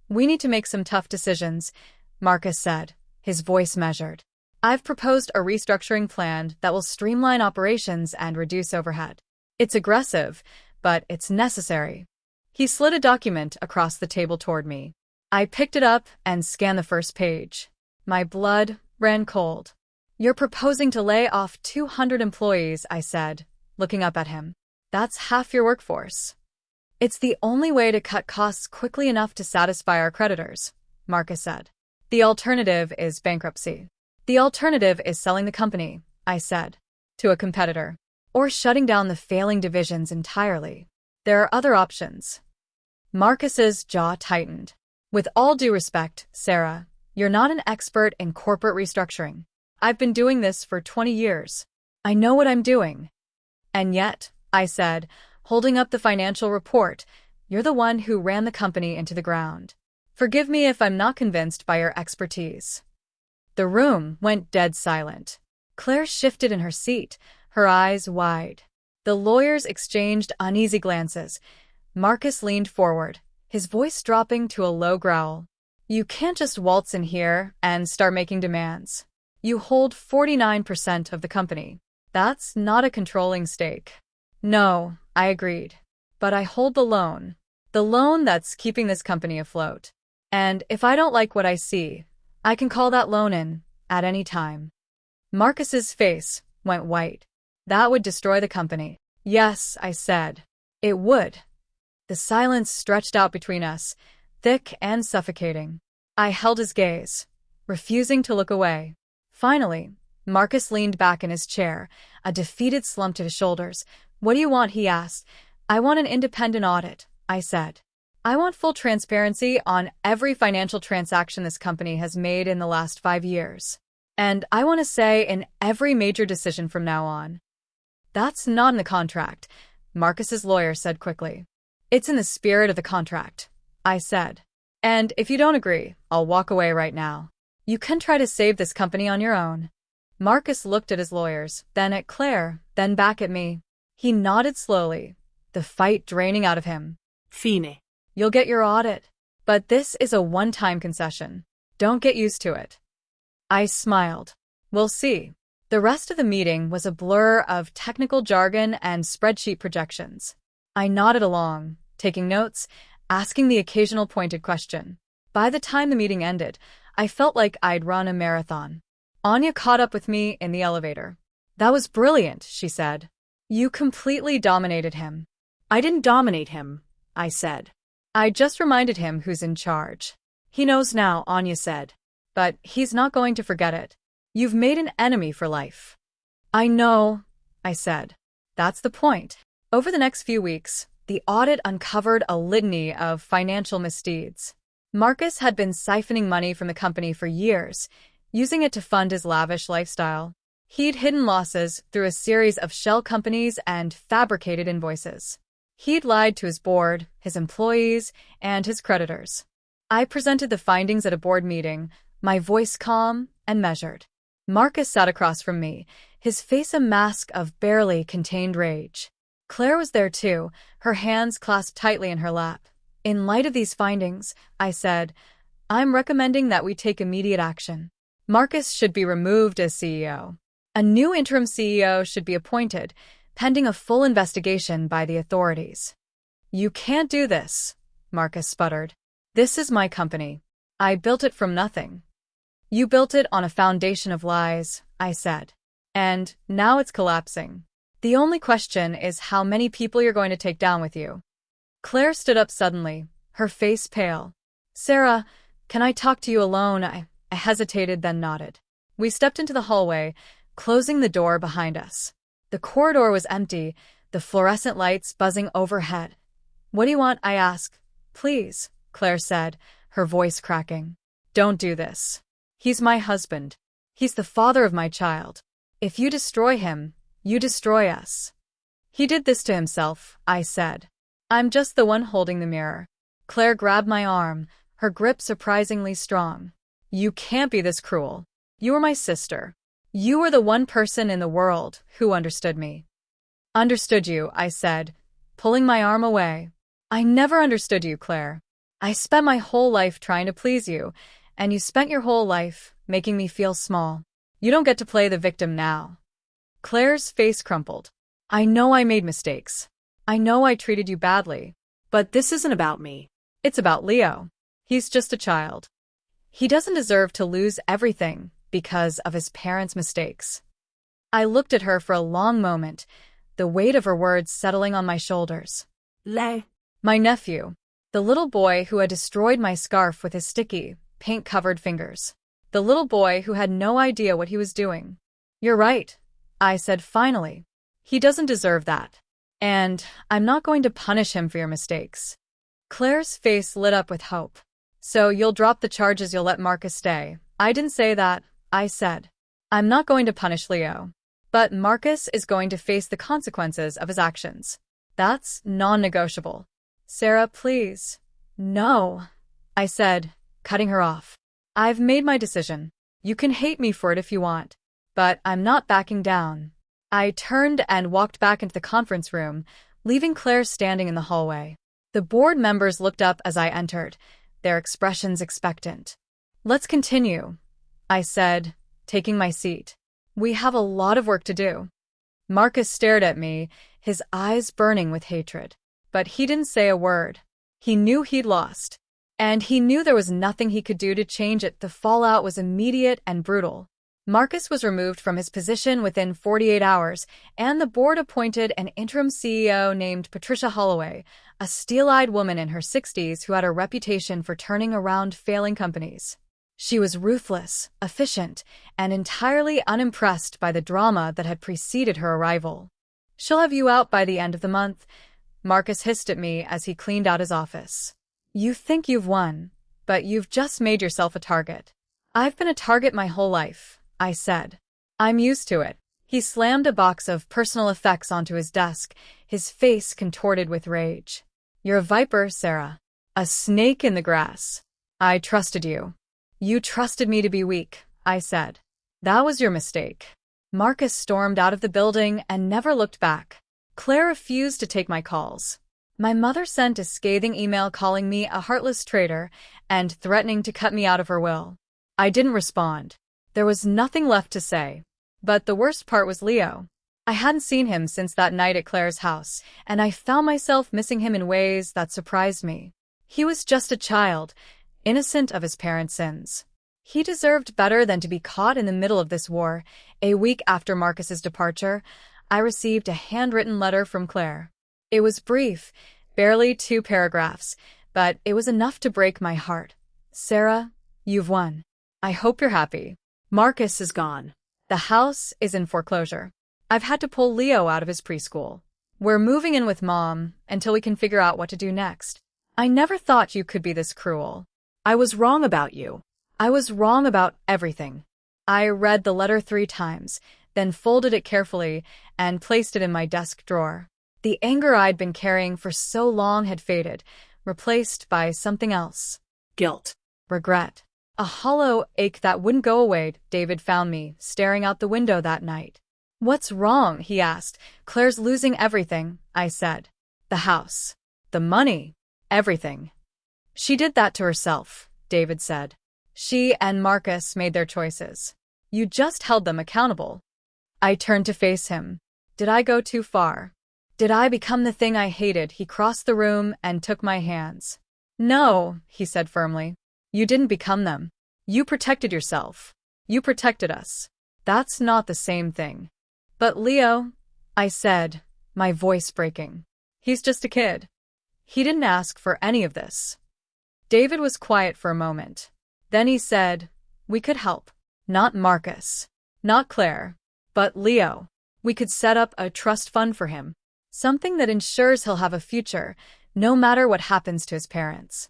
"We need to make some tough decisions," Marcus said, his voice measured. "I've proposed a restructuring plan that will streamline operations and reduce overhead. It's aggressive, but it's necessary." He slid a document across the table toward me. I picked it up and scanned the first page. My blood ran cold. "You're proposing to lay off 200 employees, I said, looking up at him. "That's half your workforce." "It's the only way to cut costs quickly enough to satisfy our creditors," Marcus said. "The alternative is bankruptcy." "The alternative is selling the company," I said, "to a competitor. Or shutting down the failing divisions entirely. There are other options." Marcus's jaw tightened. "With all due respect, Sarah, you're not an expert in corporate restructuring. I've been doing this for 20 years. I know what I'm doing." "And yet," I said, holding up the financial report, "you're the one who ran the company into the ground. Forgive me if I'm not convinced by your expertise." The room went dead silent. Claire shifted in her seat, her eyes wide. The lawyers exchanged uneasy glances. Marcus leaned forward, his voice dropping to a low growl. "You can't just waltz in here and start making demands. You hold 49% of the company. That's not a controlling stake." "No," I agreed. "But I hold the loan. The loan that's keeping this company afloat. And if I don't like what I see, I can call that loan in at any time." Marcus's face went white. "That would destroy the company." "Yes," I said. "It would." The silence stretched out between us, thick and suffocating. I held his gaze, refusing to look away. Finally, Marcus leaned back in his chair, a defeated slump to his shoulders. "What do you want?" he asked. "I want an independent audit," I said. "I want full transparency on every financial transaction this company has made in the last 5 years. And I want a say in every major decision from now on." "That's not in the contract," Marcus's lawyer said quickly. "It's in the spirit of the contract," I said. "And if you don't agree, I'll walk away right now. You can try to save this company on your own." Marcus looked at his lawyers, then at Claire, then back at me. He nodded slowly, the fight draining out of him. "Fine. "You'll get your audit. But this is a one-time concession. Don't get used to it." I smiled. "We'll see." The rest of the meeting was a blur of technical jargon and spreadsheet projections. I nodded along, taking notes, asking the occasional pointed question. By the time the meeting ended, I felt like I'd run a marathon. Anya caught up with me in the elevator. "That was brilliant," she said. "You completely dominated him." "I didn't dominate him," I said. "I just reminded him who's in charge." "He knows now," Anya said. "But he's not going to forget it. You've made an enemy for life." "I know," I said. "That's the point." Over the next few weeks, The audit uncovered a litany of financial misdeeds. Marcus had been siphoning money from the company for years, using it to fund his lavish lifestyle. He'd hidden losses through a series of shell companies and fabricated invoices. He'd lied to his board, his employees, and his creditors. I presented the findings at a board meeting, my voice calm and measured. Marcus sat across from me, his face a mask of barely contained rage. Claire was there too, her hands clasped tightly in her lap. In light of these findings, I said, I'm recommending that we take immediate action. Marcus should be removed as CEO. A new interim CEO should be appointed, pending a full investigation by the authorities. You can't do this, Marcus sputtered. This is my company. I built it from nothing. You built it on a foundation of lies, I said. And now it's collapsing. The only question is how many people you're going to take down with you. Claire stood up suddenly, her face pale. Sarah, can I talk to you alone? I hesitated, then nodded. We stepped into the hallway, closing the door behind us. The corridor was empty, the fluorescent lights buzzing overhead. What do you want? I asked. Please, Claire said, her voice cracking. Don't do this. He's my husband. He's the father of my child. If you destroy him, you destroy us. He did this to himself, I said. I'm just the one holding the mirror. Claire grabbed my arm, her grip surprisingly strong. You can't be this cruel. You were my sister. You were the one person in the world who understood me. Understood you, I said, pulling my arm away. I never understood you, Claire. I spent my whole life trying to please you, and you spent your whole life making me feel small. You don't get to play the victim now. Claire's face crumpled. I know I made mistakes. I know I treated you badly. But this isn't about me. It's about Leo. He's just a child. He doesn't deserve to lose everything because of his parents' mistakes. I looked at her for a long moment, the weight of her words settling on my shoulders. My nephew. The little boy who had destroyed my scarf with his sticky, paint-covered fingers. The little boy who had no idea what he was doing. You're right, I said finally. He doesn't deserve that. And I'm not going to punish him for your mistakes. Claire's face lit up with hope. So you'll drop the charges, you'll let Marcus stay. I didn't say that, I said. I'm not going to punish Leo. But Marcus is going to face the consequences of his actions. That's non-negotiable. Sarah, please. No, I said, cutting her off. I've made my decision. You can hate me for it if you want. But I'm not backing down. I turned and walked back into the conference room, leaving Claire standing in the hallway. The board members looked up as I entered, their expressions expectant. Let's continue, I said, taking my seat. We have a lot of work to do. Marcus stared at me, his eyes burning with hatred. But he didn't say a word. He knew he'd lost. And he knew there was nothing he could do to change it. The fallout was immediate and brutal. Marcus was removed from his position within 48 hours, and the board appointed an interim CEO named Patricia Holloway, a steel-eyed woman in her 60s who had a reputation for turning around failing companies. She was ruthless, efficient, and entirely unimpressed by the drama that had preceded her arrival. She'll have you out by the end of the month, Marcus hissed at me as he cleaned out his office. You think you've won, but you've just made yourself a target. I've been a target my whole life, I said. I'm used to it. He slammed a box of personal effects onto his desk, his face contorted with rage. You're a viper, Sarah. A snake in the grass. I trusted you. You trusted me to be weak, I said. That was your mistake. Marcus stormed out of the building and never looked back. Claire refused to take my calls. My mother sent a scathing email calling me a heartless traitor and threatening to cut me out of her will. I didn't respond. There was nothing left to say. But the worst part was Leo. I hadn't seen him since that night at Claire's house, and I found myself missing him in ways that surprised me. He was just a child, innocent of his parents' sins. He deserved better than to be caught in the middle of this war. A week after Marcus's departure, I received a handwritten letter from Claire. It was brief, barely 2 paragraphs, but it was enough to break my heart. Sarah, you've won. I hope you're happy. Marcus is gone. The house is in foreclosure. I've had to pull Leo out of his preschool. We're moving in with Mom until we can figure out what to do next. I never thought you could be this cruel. I was wrong about you. I was wrong about everything. I read the letter 3 times, then folded it carefully and placed it in my desk drawer. The anger I'd been carrying for so long had faded, replaced by something else. Guilt. Regret. A hollow ache that wouldn't go away. David found me, staring out the window that night. "What's wrong?" he asked. "Claire's losing everything," I said. "The house. The money. Everything." "She did that to herself," David said. "She and Marcus made their choices. You just held them accountable." I turned to face him. Did I go too far? Did I become the thing I hated? He crossed the room and took my hands. "No," he said firmly. "You didn't become them. You protected yourself. You protected us. That's not the same thing." "But Leo," I said, my voice breaking. "He's just a kid. He didn't ask for any of this." David was quiet for a moment. Then he said, "We could help. Not Marcus. Not Claire. But Leo. We could set up a trust fund for him. Something that ensures he'll have a future, no matter what happens to his parents."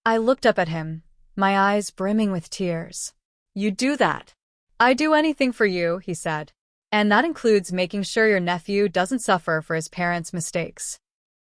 I looked up at him, my eyes brimming with tears. "You'd do that?" "I'd do anything for you," he said. "And that includes making sure your nephew doesn't suffer for his parents' mistakes."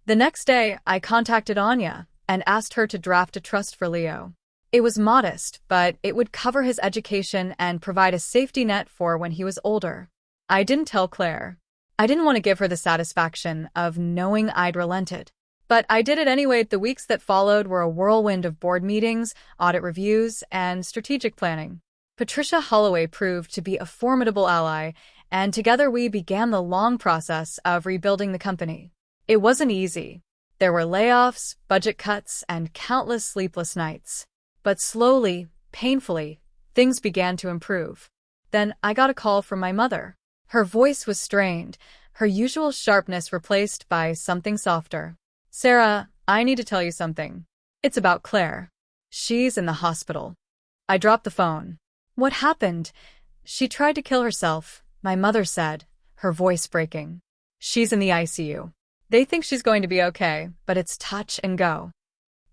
The next day, I contacted Anya and asked her to draft a trust for Leo. It was modest, but it would cover his education and provide a safety net for when he was older. I didn't tell Claire. I didn't want to give her the satisfaction of knowing I'd relented. But I did it anyway. The weeks that followed were a whirlwind of board meetings, audit reviews, and strategic planning. Patricia Holloway proved to be a formidable ally, and together we began the long process of rebuilding the company. It wasn't easy. There were layoffs, budget cuts, and countless sleepless nights. But slowly, painfully, things began to improve. Then I got a call from my mother. Her voice was strained, her usual sharpness replaced by something softer. "Sarah, I need to tell you something. It's about Claire. She's in the hospital." I dropped the phone. "What happened?" "She tried to kill herself," my mother said, her voice breaking. "She's in the ICU. They think she's going to be okay, but it's touch and go."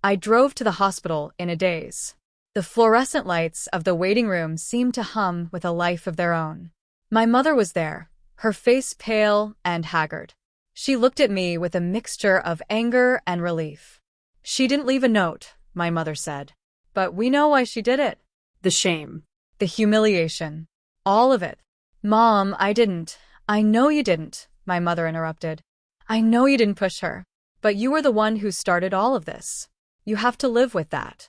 I drove to the hospital in a daze. The fluorescent lights of the waiting room seemed to hum with a life of their own. My mother was there, her face pale and haggard. She looked at me with a mixture of anger and relief. "She didn't leave a note," my mother said. "But we know why she did it." The shame. The humiliation. All of it. "Mom, I didn't." "I know you didn't," my mother interrupted. "I know you didn't push her. But you were the one who started all of this. You have to live with that."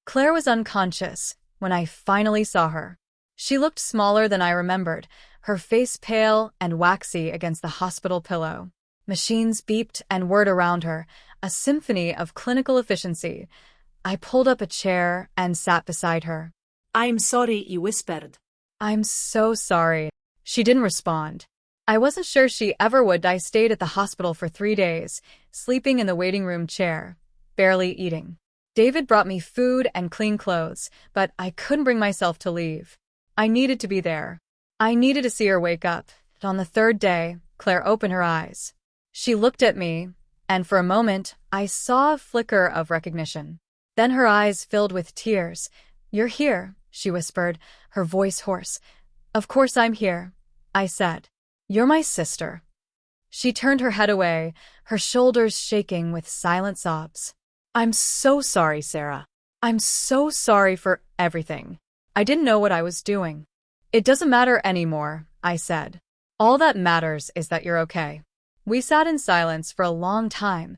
Claire was unconscious when I finally saw her. She looked smaller than I remembered, her face pale and waxy against the hospital pillow. Machines beeped and whirred around her, a symphony of clinical efficiency. I pulled up a chair and sat beside her. "I'm sorry," you whispered. "I'm so sorry." She didn't respond. I wasn't sure she ever would. I stayed at the hospital for 3 days, sleeping in the waiting room chair, barely eating. David brought me food and clean clothes, but I couldn't bring myself to leave. I needed to be there. I needed to see her wake up. On the 3rd day, Claire opened her eyes. She looked at me, and for a moment, I saw a flicker of recognition. Then her eyes filled with tears. "You're here," she whispered, her voice hoarse. "Of course I'm here," I said. "You're my sister." She turned her head away, her shoulders shaking with silent sobs. "I'm so sorry, Sarah. I'm so sorry for everything. I didn't know what I was doing." "It doesn't matter anymore," I said. "All that matters is that you're okay." We sat in silence for a long time,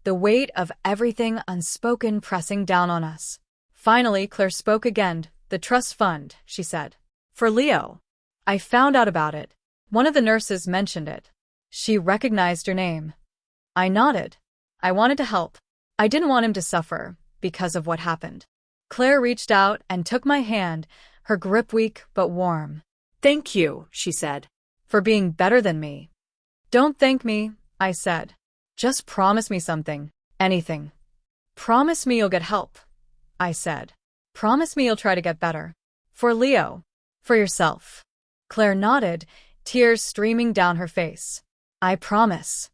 the weight of everything unspoken pressing down on us. Finally, Claire spoke again. "The trust fund," she said. "For Leo. I found out about it. One of the nurses mentioned it. She recognized your name." I nodded. I wanted to help. I didn't want him to suffer because of what happened. Claire reached out and took my hand, her grip weak but warm. "Thank you," she said. "For being better than me." "Don't thank me," I said. "Just promise me something. Anything." "Promise me you'll get help," I said. "Promise me you'll try to get better. For Leo. For yourself." Claire nodded, tears streaming down her face. I promise.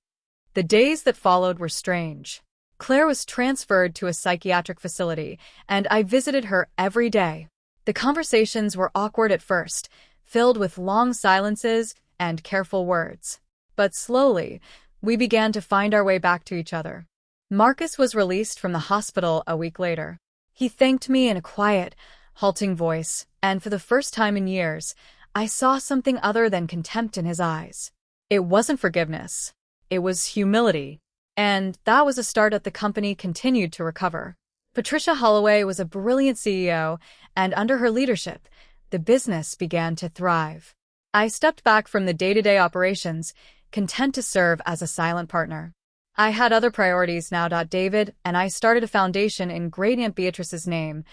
The days that followed were strange. Claire was transferred to a psychiatric facility, and I visited her every day. The conversations were awkward at first, filled with long silences and careful words. But slowly, we began to find our way back to each other. Marcus was released from the hospital a week later. He thanked me in a quiet, halting voice, and for the first time in years, I saw something other than contempt in his eyes. It wasn't forgiveness. It was humility. And that was a start that the company continued to recover. Patricia Holloway was a brilliant CEO, and under her leadership, the business began to thrive. I stepped back from the day-to-day operations, content to serve as a silent partner. I had other priorities now. David and I started a foundation in Great Aunt Beatrice's name,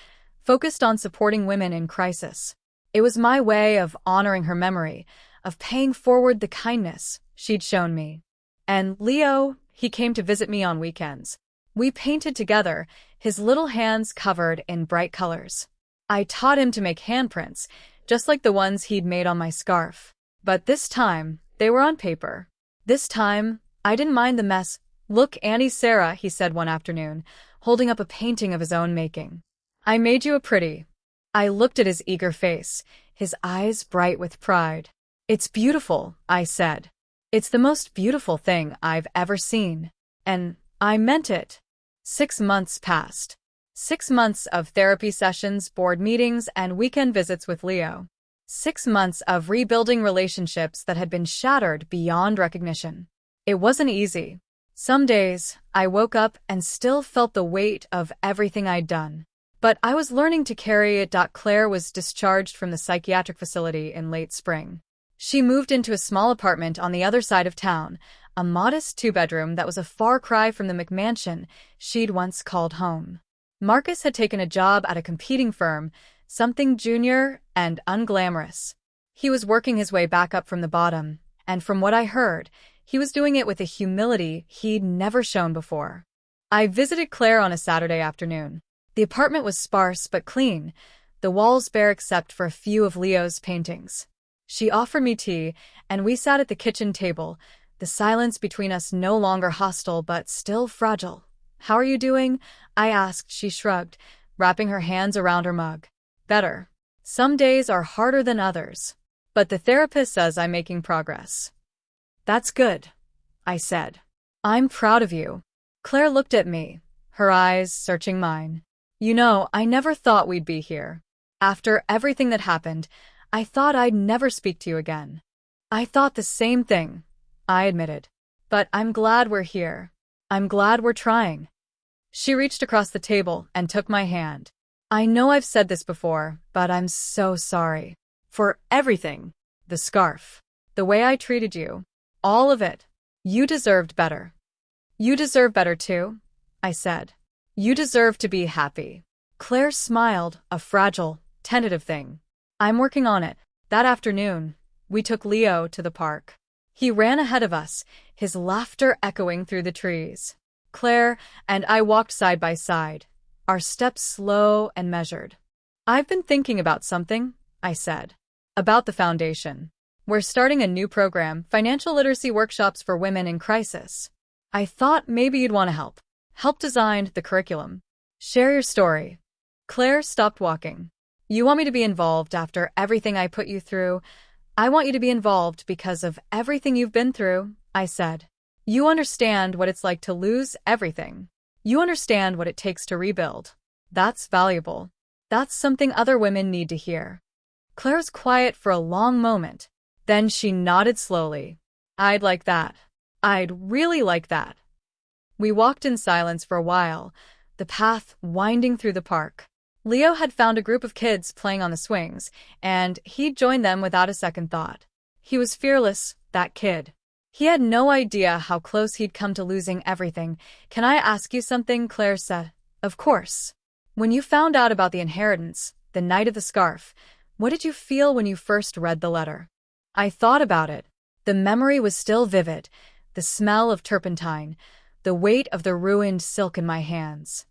focused on supporting women in crisis. It was my way of honoring her memory, of paying forward the kindness she'd shown me. And Leo, he came to visit me on weekends. We painted together, his little hands covered in bright colors. I taught him to make handprints, just like the ones he'd made on my scarf. But this time, they were on paper. This time, I didn't mind the mess. "Look, Auntie Sarah," he said one afternoon, holding up a painting of his own making. "I made you a pretty." I looked at his eager face, his eyes bright with pride. "It's beautiful," I said. "It's the most beautiful thing I've ever seen." And I meant it. 6 months passed. 6 months of therapy sessions, board meetings, and weekend visits with Leo. 6 months of rebuilding relationships that had been shattered beyond recognition. It wasn't easy. Some days, I woke up and still felt the weight of everything I'd done. But I was learning to carry it. Claire was discharged from the psychiatric facility in late spring. She moved into a small apartment on the other side of town, a modest 2-bedroom that was a far cry from the McMansion she'd once called home. Marcus had taken a job at a competing firm, something junior and unglamorous. He was working his way back up from the bottom, and from what I heard, he was doing it with a humility he'd never shown before. I visited Claire on a Saturday afternoon. The apartment was sparse but clean, the walls bare except for a few of Leo's paintings. She offered me tea, and we sat at the kitchen table, the silence between us no longer hostile but still fragile. "How are you doing?" I asked. She shrugged, wrapping her hands around her mug. "Better. Some days are harder than others. But the therapist says I'm making progress." "That's good," I said. "I'm proud of you." Claire looked at me, her eyes searching mine. "You know, I never thought we'd be here. After everything that happened, I thought I'd never speak to you again." "I thought the same thing," I admitted. "But I'm glad we're here. I'm glad we're trying." She reached across the table and took my hand. "I know I've said this before, but I'm so sorry. For everything. The scarf. The way I treated you. All of it. You deserved better." "You deserve better too," I said. "You deserve to be happy." Claire smiled, a fragile, tentative thing. "I'm working on it." That afternoon, we took Leo to the park. He ran ahead of us, his laughter echoing through the trees. Claire and I walked side by side, our steps slow and measured. "I've been thinking about something," I said. "About the foundation. We're starting a new program, financial literacy workshops for women in crisis. I thought maybe you'd want to help. Help design the curriculum. Share your story." Claire stopped walking. "You want me to be involved after everything I put you through?" "I want you to be involved because of everything you've been through," I said. "You understand what it's like to lose everything. You understand what it takes to rebuild. That's valuable. That's something other women need to hear." Claire was quiet for a long moment. Then she nodded slowly. "I'd like that. I'd really like that." We walked in silence for a while, the path winding through the park. Leo had found a group of kids playing on the swings, and he'd joined them without a second thought. He was fearless, that kid. He had no idea how close he'd come to losing everything. "Can I ask you something?" Claire said. "Of course." "When you found out about the inheritance, the night of the scarf, what did you feel when you first read the letter?" I thought about it. The memory was still vivid, the smell of turpentine, the weight of the ruined silk in my hands.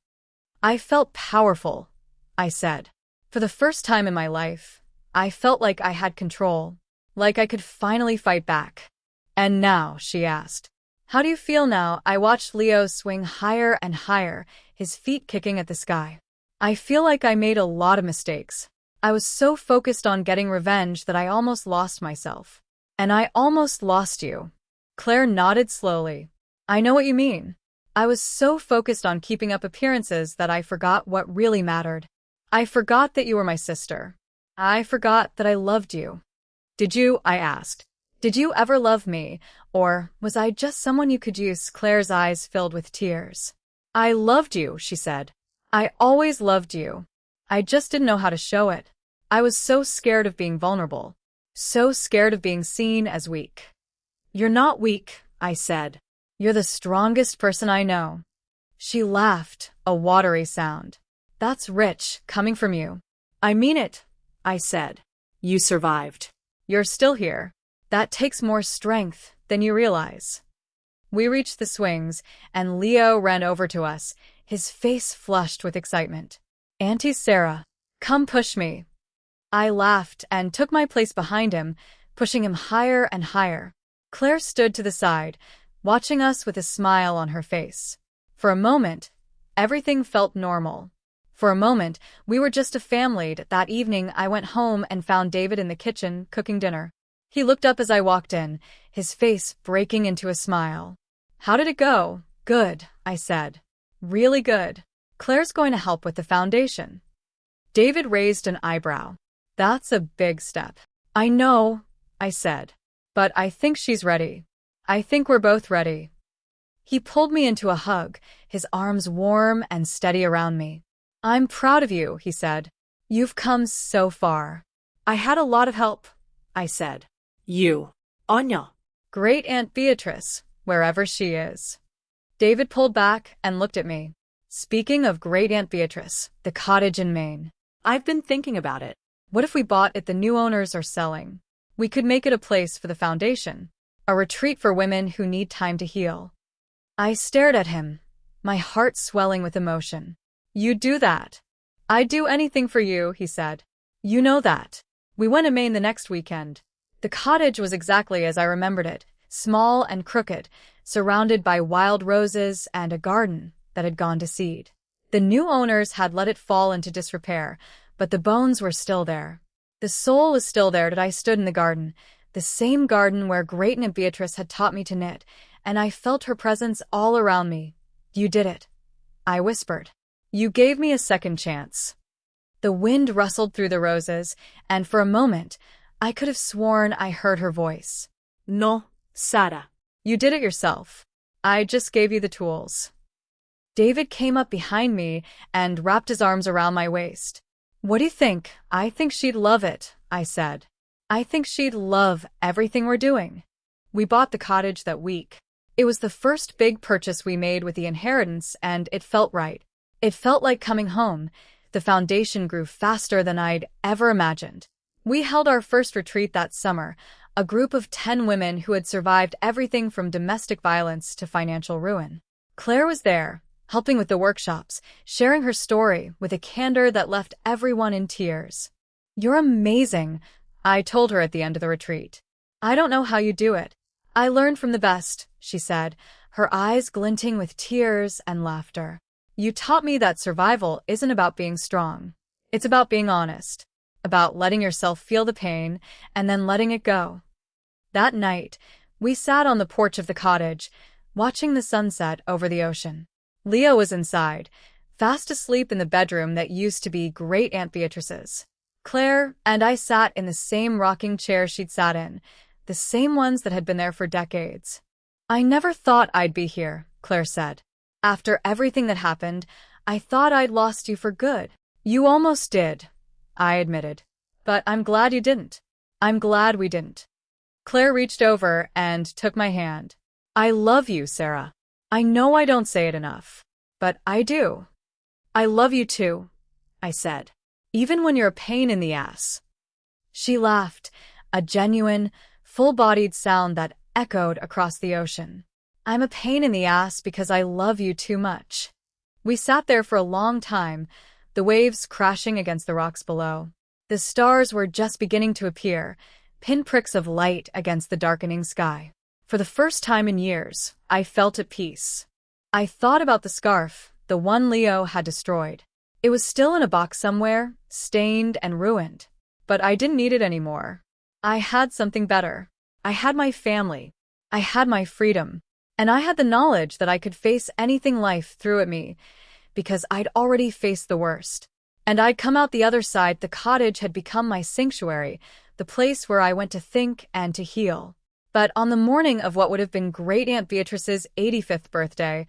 "I felt powerful," I said. "For the first time in my life, I felt like I had control, like I could finally fight back." And now, she asked. How do you feel now? I watched Leo swing higher and higher, his feet kicking at the sky. I feel like I made a lot of mistakes. I was so focused on getting revenge that I almost lost myself. And I almost lost you. Claire nodded slowly. I know what you mean. I was so focused on keeping up appearances that I forgot what really mattered. I forgot that you were my sister. I forgot that I loved you. Did you? I asked. Did you ever love me, or was I just someone you could use? Claire's eyes filled with tears. I loved you, she said. I always loved you. I just didn't know how to show it. I was so scared of being vulnerable. So scared of being seen as weak. You're not weak, I said. You're the strongest person I know. She laughed, a watery sound. That's rich, coming from you. I mean it, I said. You survived. You're still here. That takes more strength than you realize. We reached the swings, and Leo ran over to us, his face flushed with excitement. Auntie Sarah, come push me. I laughed and took my place behind him, pushing him higher and higher. Claire stood to the side, watching us with a smile on her face. For a moment, everything felt normal. For a moment, we were just a family. That evening, I went home and found David in the kitchen, cooking dinner. He looked up as I walked in, his face breaking into a smile. How did it go? Good, I said. Really good. Claire's going to help with the foundation. David raised an eyebrow. That's a big step. I know, I said. But I think she's ready. I think we're both ready. He pulled me into a hug, his arms warm and steady around me. I'm proud of you, he said. You've come so far. I had a lot of help, I said. You. Anya. Great Aunt Beatrice, wherever she is. David pulled back and looked at me. Speaking of Great Aunt Beatrice, the cottage in Maine. I've been thinking about it. What if we bought it? The new owners are selling? We could make it a place for the foundation, a retreat for women who need time to heal. I stared at him, my heart swelling with emotion. You'd do that? I'd do anything for you, he said. You know that. We went to Maine the next weekend. The cottage was exactly as I remembered it, small and crooked, surrounded by wild roses and a garden that had gone to seed. The new owners had let it fall into disrepair, but the bones were still there. The soul was still there. I stood in the garden, the same garden where Great Aunt Beatrice had taught me to knit, and I felt her presence all around me. You did it, I whispered. You gave me a second chance. The wind rustled through the roses, and for a moment, I could have sworn I heard her voice. No, Sarah. You did it yourself. I just gave you the tools. David came up behind me and wrapped his arms around my waist. What do you think? I think she'd love it, I said. I think she'd love everything we're doing. We bought the cottage that week. It was the first big purchase we made with the inheritance, and it felt right. It felt like coming home. The foundation grew faster than I'd ever imagined. We held our first retreat that summer, a group of 10 women who had survived everything from domestic violence to financial ruin. Claire was there, helping with the workshops, sharing her story with a candor that left everyone in tears. You're amazing, I told her at the end of the retreat. I don't know how you do it. I learned from the best, she said, her eyes glinting with tears and laughter. You taught me that survival isn't about being strong. It's about being honest, about letting yourself feel the pain and then letting it go. That night, we sat on the porch of the cottage, watching the sunset over the ocean. Leo was inside, fast asleep in the bedroom that used to be Great Aunt Beatrice's. Claire and I sat in the same rocking chair she'd sat in, the same ones that had been there for decades. I never thought I'd be here, Claire said. After everything that happened, I thought I'd lost you for good. You almost did, I admitted. But I'm glad you didn't. I'm glad we didn't. Claire reached over and took my hand. I love you, Sarah. I know I don't say it enough, but I do. I love you too, I said. Even when you're a pain in the ass. She laughed, a genuine, full-bodied sound that echoed across the ocean. I'm a pain in the ass because I love you too much. We sat there for a long time, the waves crashing against the rocks below. The stars were just beginning to appear, pinpricks of light against the darkening sky. For the first time in years, I felt at peace. I thought about the scarf, the one Leo had destroyed. It was still in a box somewhere, stained and ruined. But I didn't need it anymore. I had something better. I had my family. I had my freedom. And I had the knowledge that I could face anything life threw at me, because I'd already faced the worst. And I'd come out the other side. The cottage had become my sanctuary, the place where I went to think and to heal. But on the morning of what would have been Great Aunt Beatrice's 85th birthday,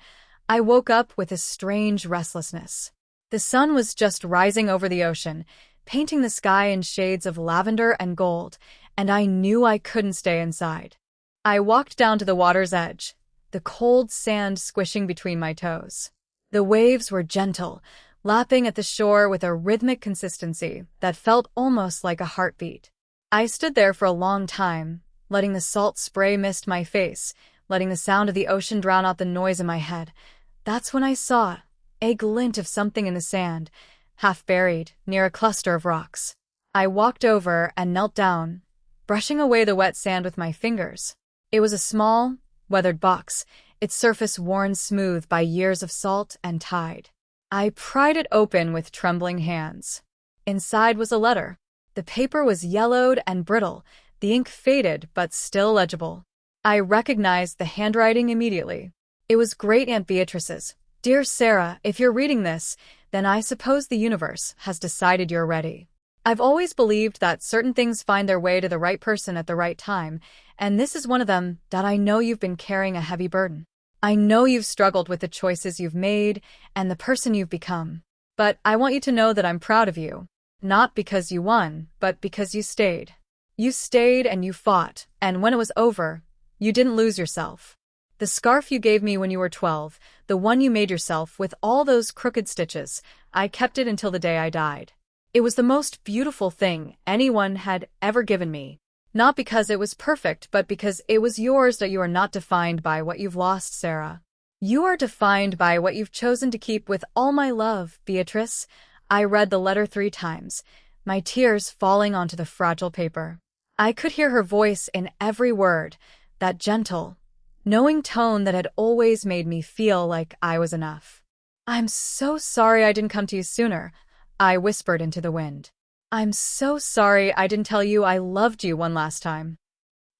I woke up with a strange restlessness. The sun was just rising over the ocean, painting the sky in shades of lavender and gold, and I knew I couldn't stay inside. I walked down to the water's edge, the cold sand squishing between my toes. The waves were gentle, lapping at the shore with a rhythmic consistency that felt almost like a heartbeat. I stood there for a long time, letting the salt spray mist my face, letting the sound of the ocean drown out the noise in my head. That's when I saw a glint of something in the sand, half buried, near a cluster of rocks. I walked over and knelt down, brushing away the wet sand with my fingers. It was a small, weathered box, its surface worn smooth by years of salt and tide. I pried it open with trembling hands. Inside was a letter. The paper was yellowed and brittle, the ink faded but still legible. I recognized the handwriting immediately. It was Great Aunt Beatrice's. Dear Sarah, if you're reading this, then I suppose the universe has decided you're ready. I've always believed that certain things find their way to the right person at the right time, and this is one of them. That I know you've been carrying a heavy burden. I know you've struggled with the choices you've made and the person you've become. But I want you to know that I'm proud of you. Not because you won, but because you stayed. You stayed and you fought, and when it was over, you didn't lose yourself. The scarf you gave me when you were 12, the one you made yourself with all those crooked stitches, I kept it until the day I died. It was the most beautiful thing anyone had ever given me. Not because it was perfect, but because it was yours. That you are not defined by what you've lost, Sarah. You are defined by what you've chosen to keep. With all my love, Beatrice. I read the letter 3 times, my tears falling onto the fragile paper. I could hear her voice in every word, that gentle, knowing tone that had always made me feel like I was enough. I'm so sorry I didn't come to you sooner, I whispered into the wind. I'm so sorry I didn't tell you I loved you one last time.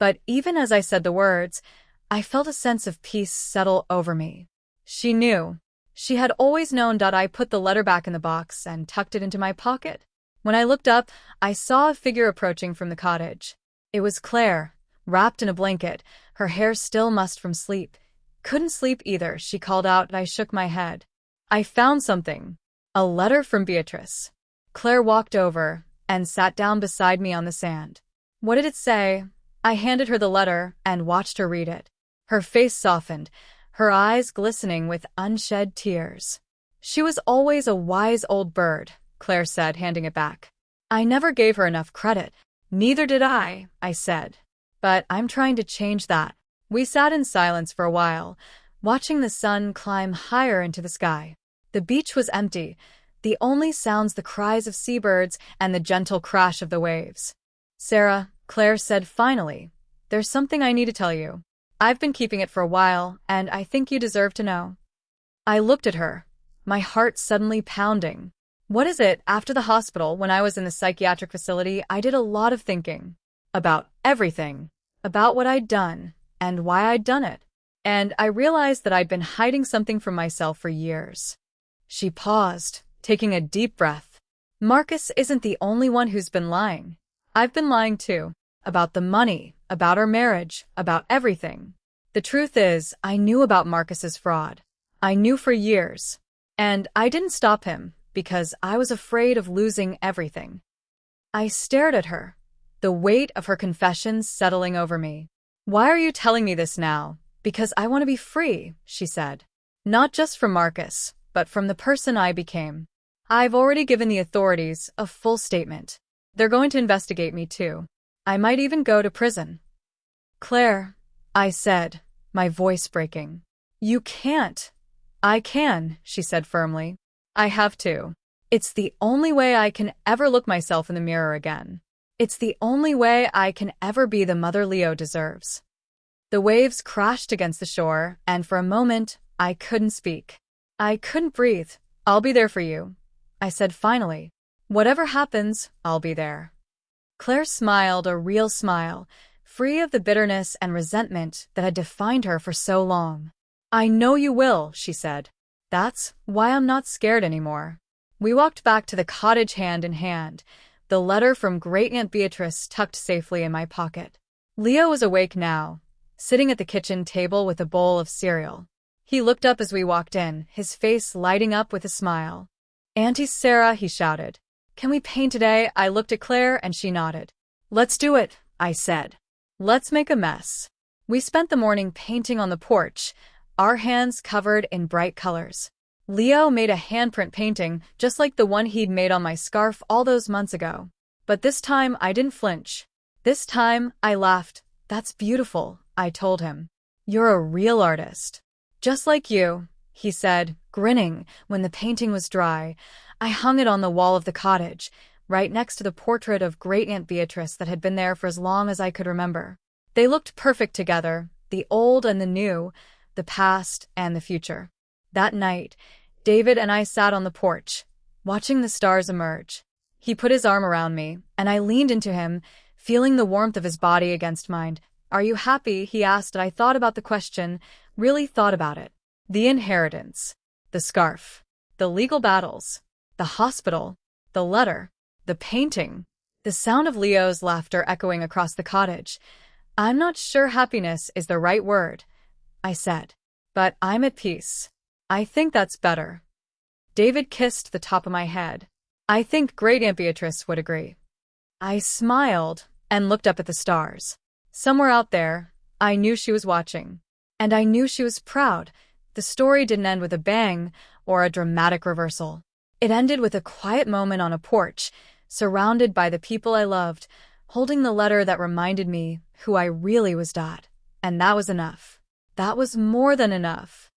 But even as I said the words, I felt a sense of peace settle over me. She knew. She had always known. I put the letter back in the box and tucked it into my pocket. When I looked up, I saw a figure approaching from the cottage. It was Claire, wrapped in a blanket, her hair still mussed from sleep. Couldn't sleep either, she called out, and I shook my head. I found something. A letter from Beatrice. Claire walked over and sat down beside me on the sand. What did it say? I handed her the letter and watched her read it. Her face softened, her eyes glistening with unshed tears. She was always a wise old bird, Claire said, handing it back. I never gave her enough credit. Neither did I said. But I'm trying to change that. We sat in silence for a while, watching the sun climb higher into the sky. The beach was empty, the only sounds the cries of seabirds and the gentle crash of the waves. Sarah, Claire said finally, there's something I need to tell you. I've been keeping it for a while, and I think you deserve to know. I looked at her, my heart suddenly pounding. What is it? After the hospital, when I was in the psychiatric facility, I did a lot of thinking. About everything. About what I'd done, and why I'd done it. And I realized that I'd been hiding something from myself for years. She paused, taking a deep breath. Marcus isn't the only one who's been lying. I've been lying too. About the money, about our marriage, about everything. The truth is, I knew about Marcus's fraud. I knew for years. And I didn't stop him, because I was afraid of losing everything. I stared at her, the weight of her confessions settling over me. Why are you telling me this now? Because I want to be free, she said. Not just from Marcus, but from the person I became. I've already given the authorities a full statement. They're going to investigate me too. I might even go to prison. Claire, I said, my voice breaking. You can't. I can, she said firmly. I have to. It's the only way I can ever look myself in the mirror again. It's the only way I can ever be the mother Leo deserves. The waves crashed against the shore, and for a moment, I couldn't speak. I couldn't breathe. "I'll be there for you," I said finally. "Whatever happens, I'll be there." Claire smiled a real smile, free of the bitterness and resentment that had defined her for so long. "I know you will," she said. "That's why I'm not scared anymore." We walked back to the cottage hand in hand, the letter from Great-Aunt Beatrice tucked safely in my pocket. Leo was awake now, sitting at the kitchen table with a bowl of cereal. He looked up as we walked in, his face lighting up with a smile. "Auntie Sarah," he shouted, "can we paint today?" I looked at Claire and she nodded. "Let's do it," I said. "Let's make a mess." We spent the morning painting on the porch, our hands covered in bright colors. Leo made a handprint painting just like the one he'd made on my scarf all those months ago. But this time I didn't flinch. This time I laughed. "That's beautiful," I told him. "You're a real artist." "Just like you," he said, grinning when the painting was dry. I hung it on the wall of the cottage, right next to the portrait of Great-Aunt Beatrice that had been there for as long as I could remember. They looked perfect together, the old and the new, the past and the future. That night, David and I sat on the porch, watching the stars emerge. He put his arm around me, and I leaned into him, feeling the warmth of his body against mine. "Are you happy?" he asked, and I thought about the question, really thought about it. The inheritance, the scarf, the legal battles, the hospital, the letter, the painting, the sound of Leo's laughter echoing across the cottage. "I'm not sure happiness is the right word," I said. "But I'm at peace. I think that's better." David kissed the top of my head. "I think Great-Aunt Beatrice would agree." I smiled and looked up at the stars. Somewhere out there, I knew she was watching. And I knew she was proud. The story didn't end with a bang or a dramatic reversal. It ended with a quiet moment on a porch, surrounded by the people I loved, holding the letter that reminded me who I really was. And that was enough. That was more than enough.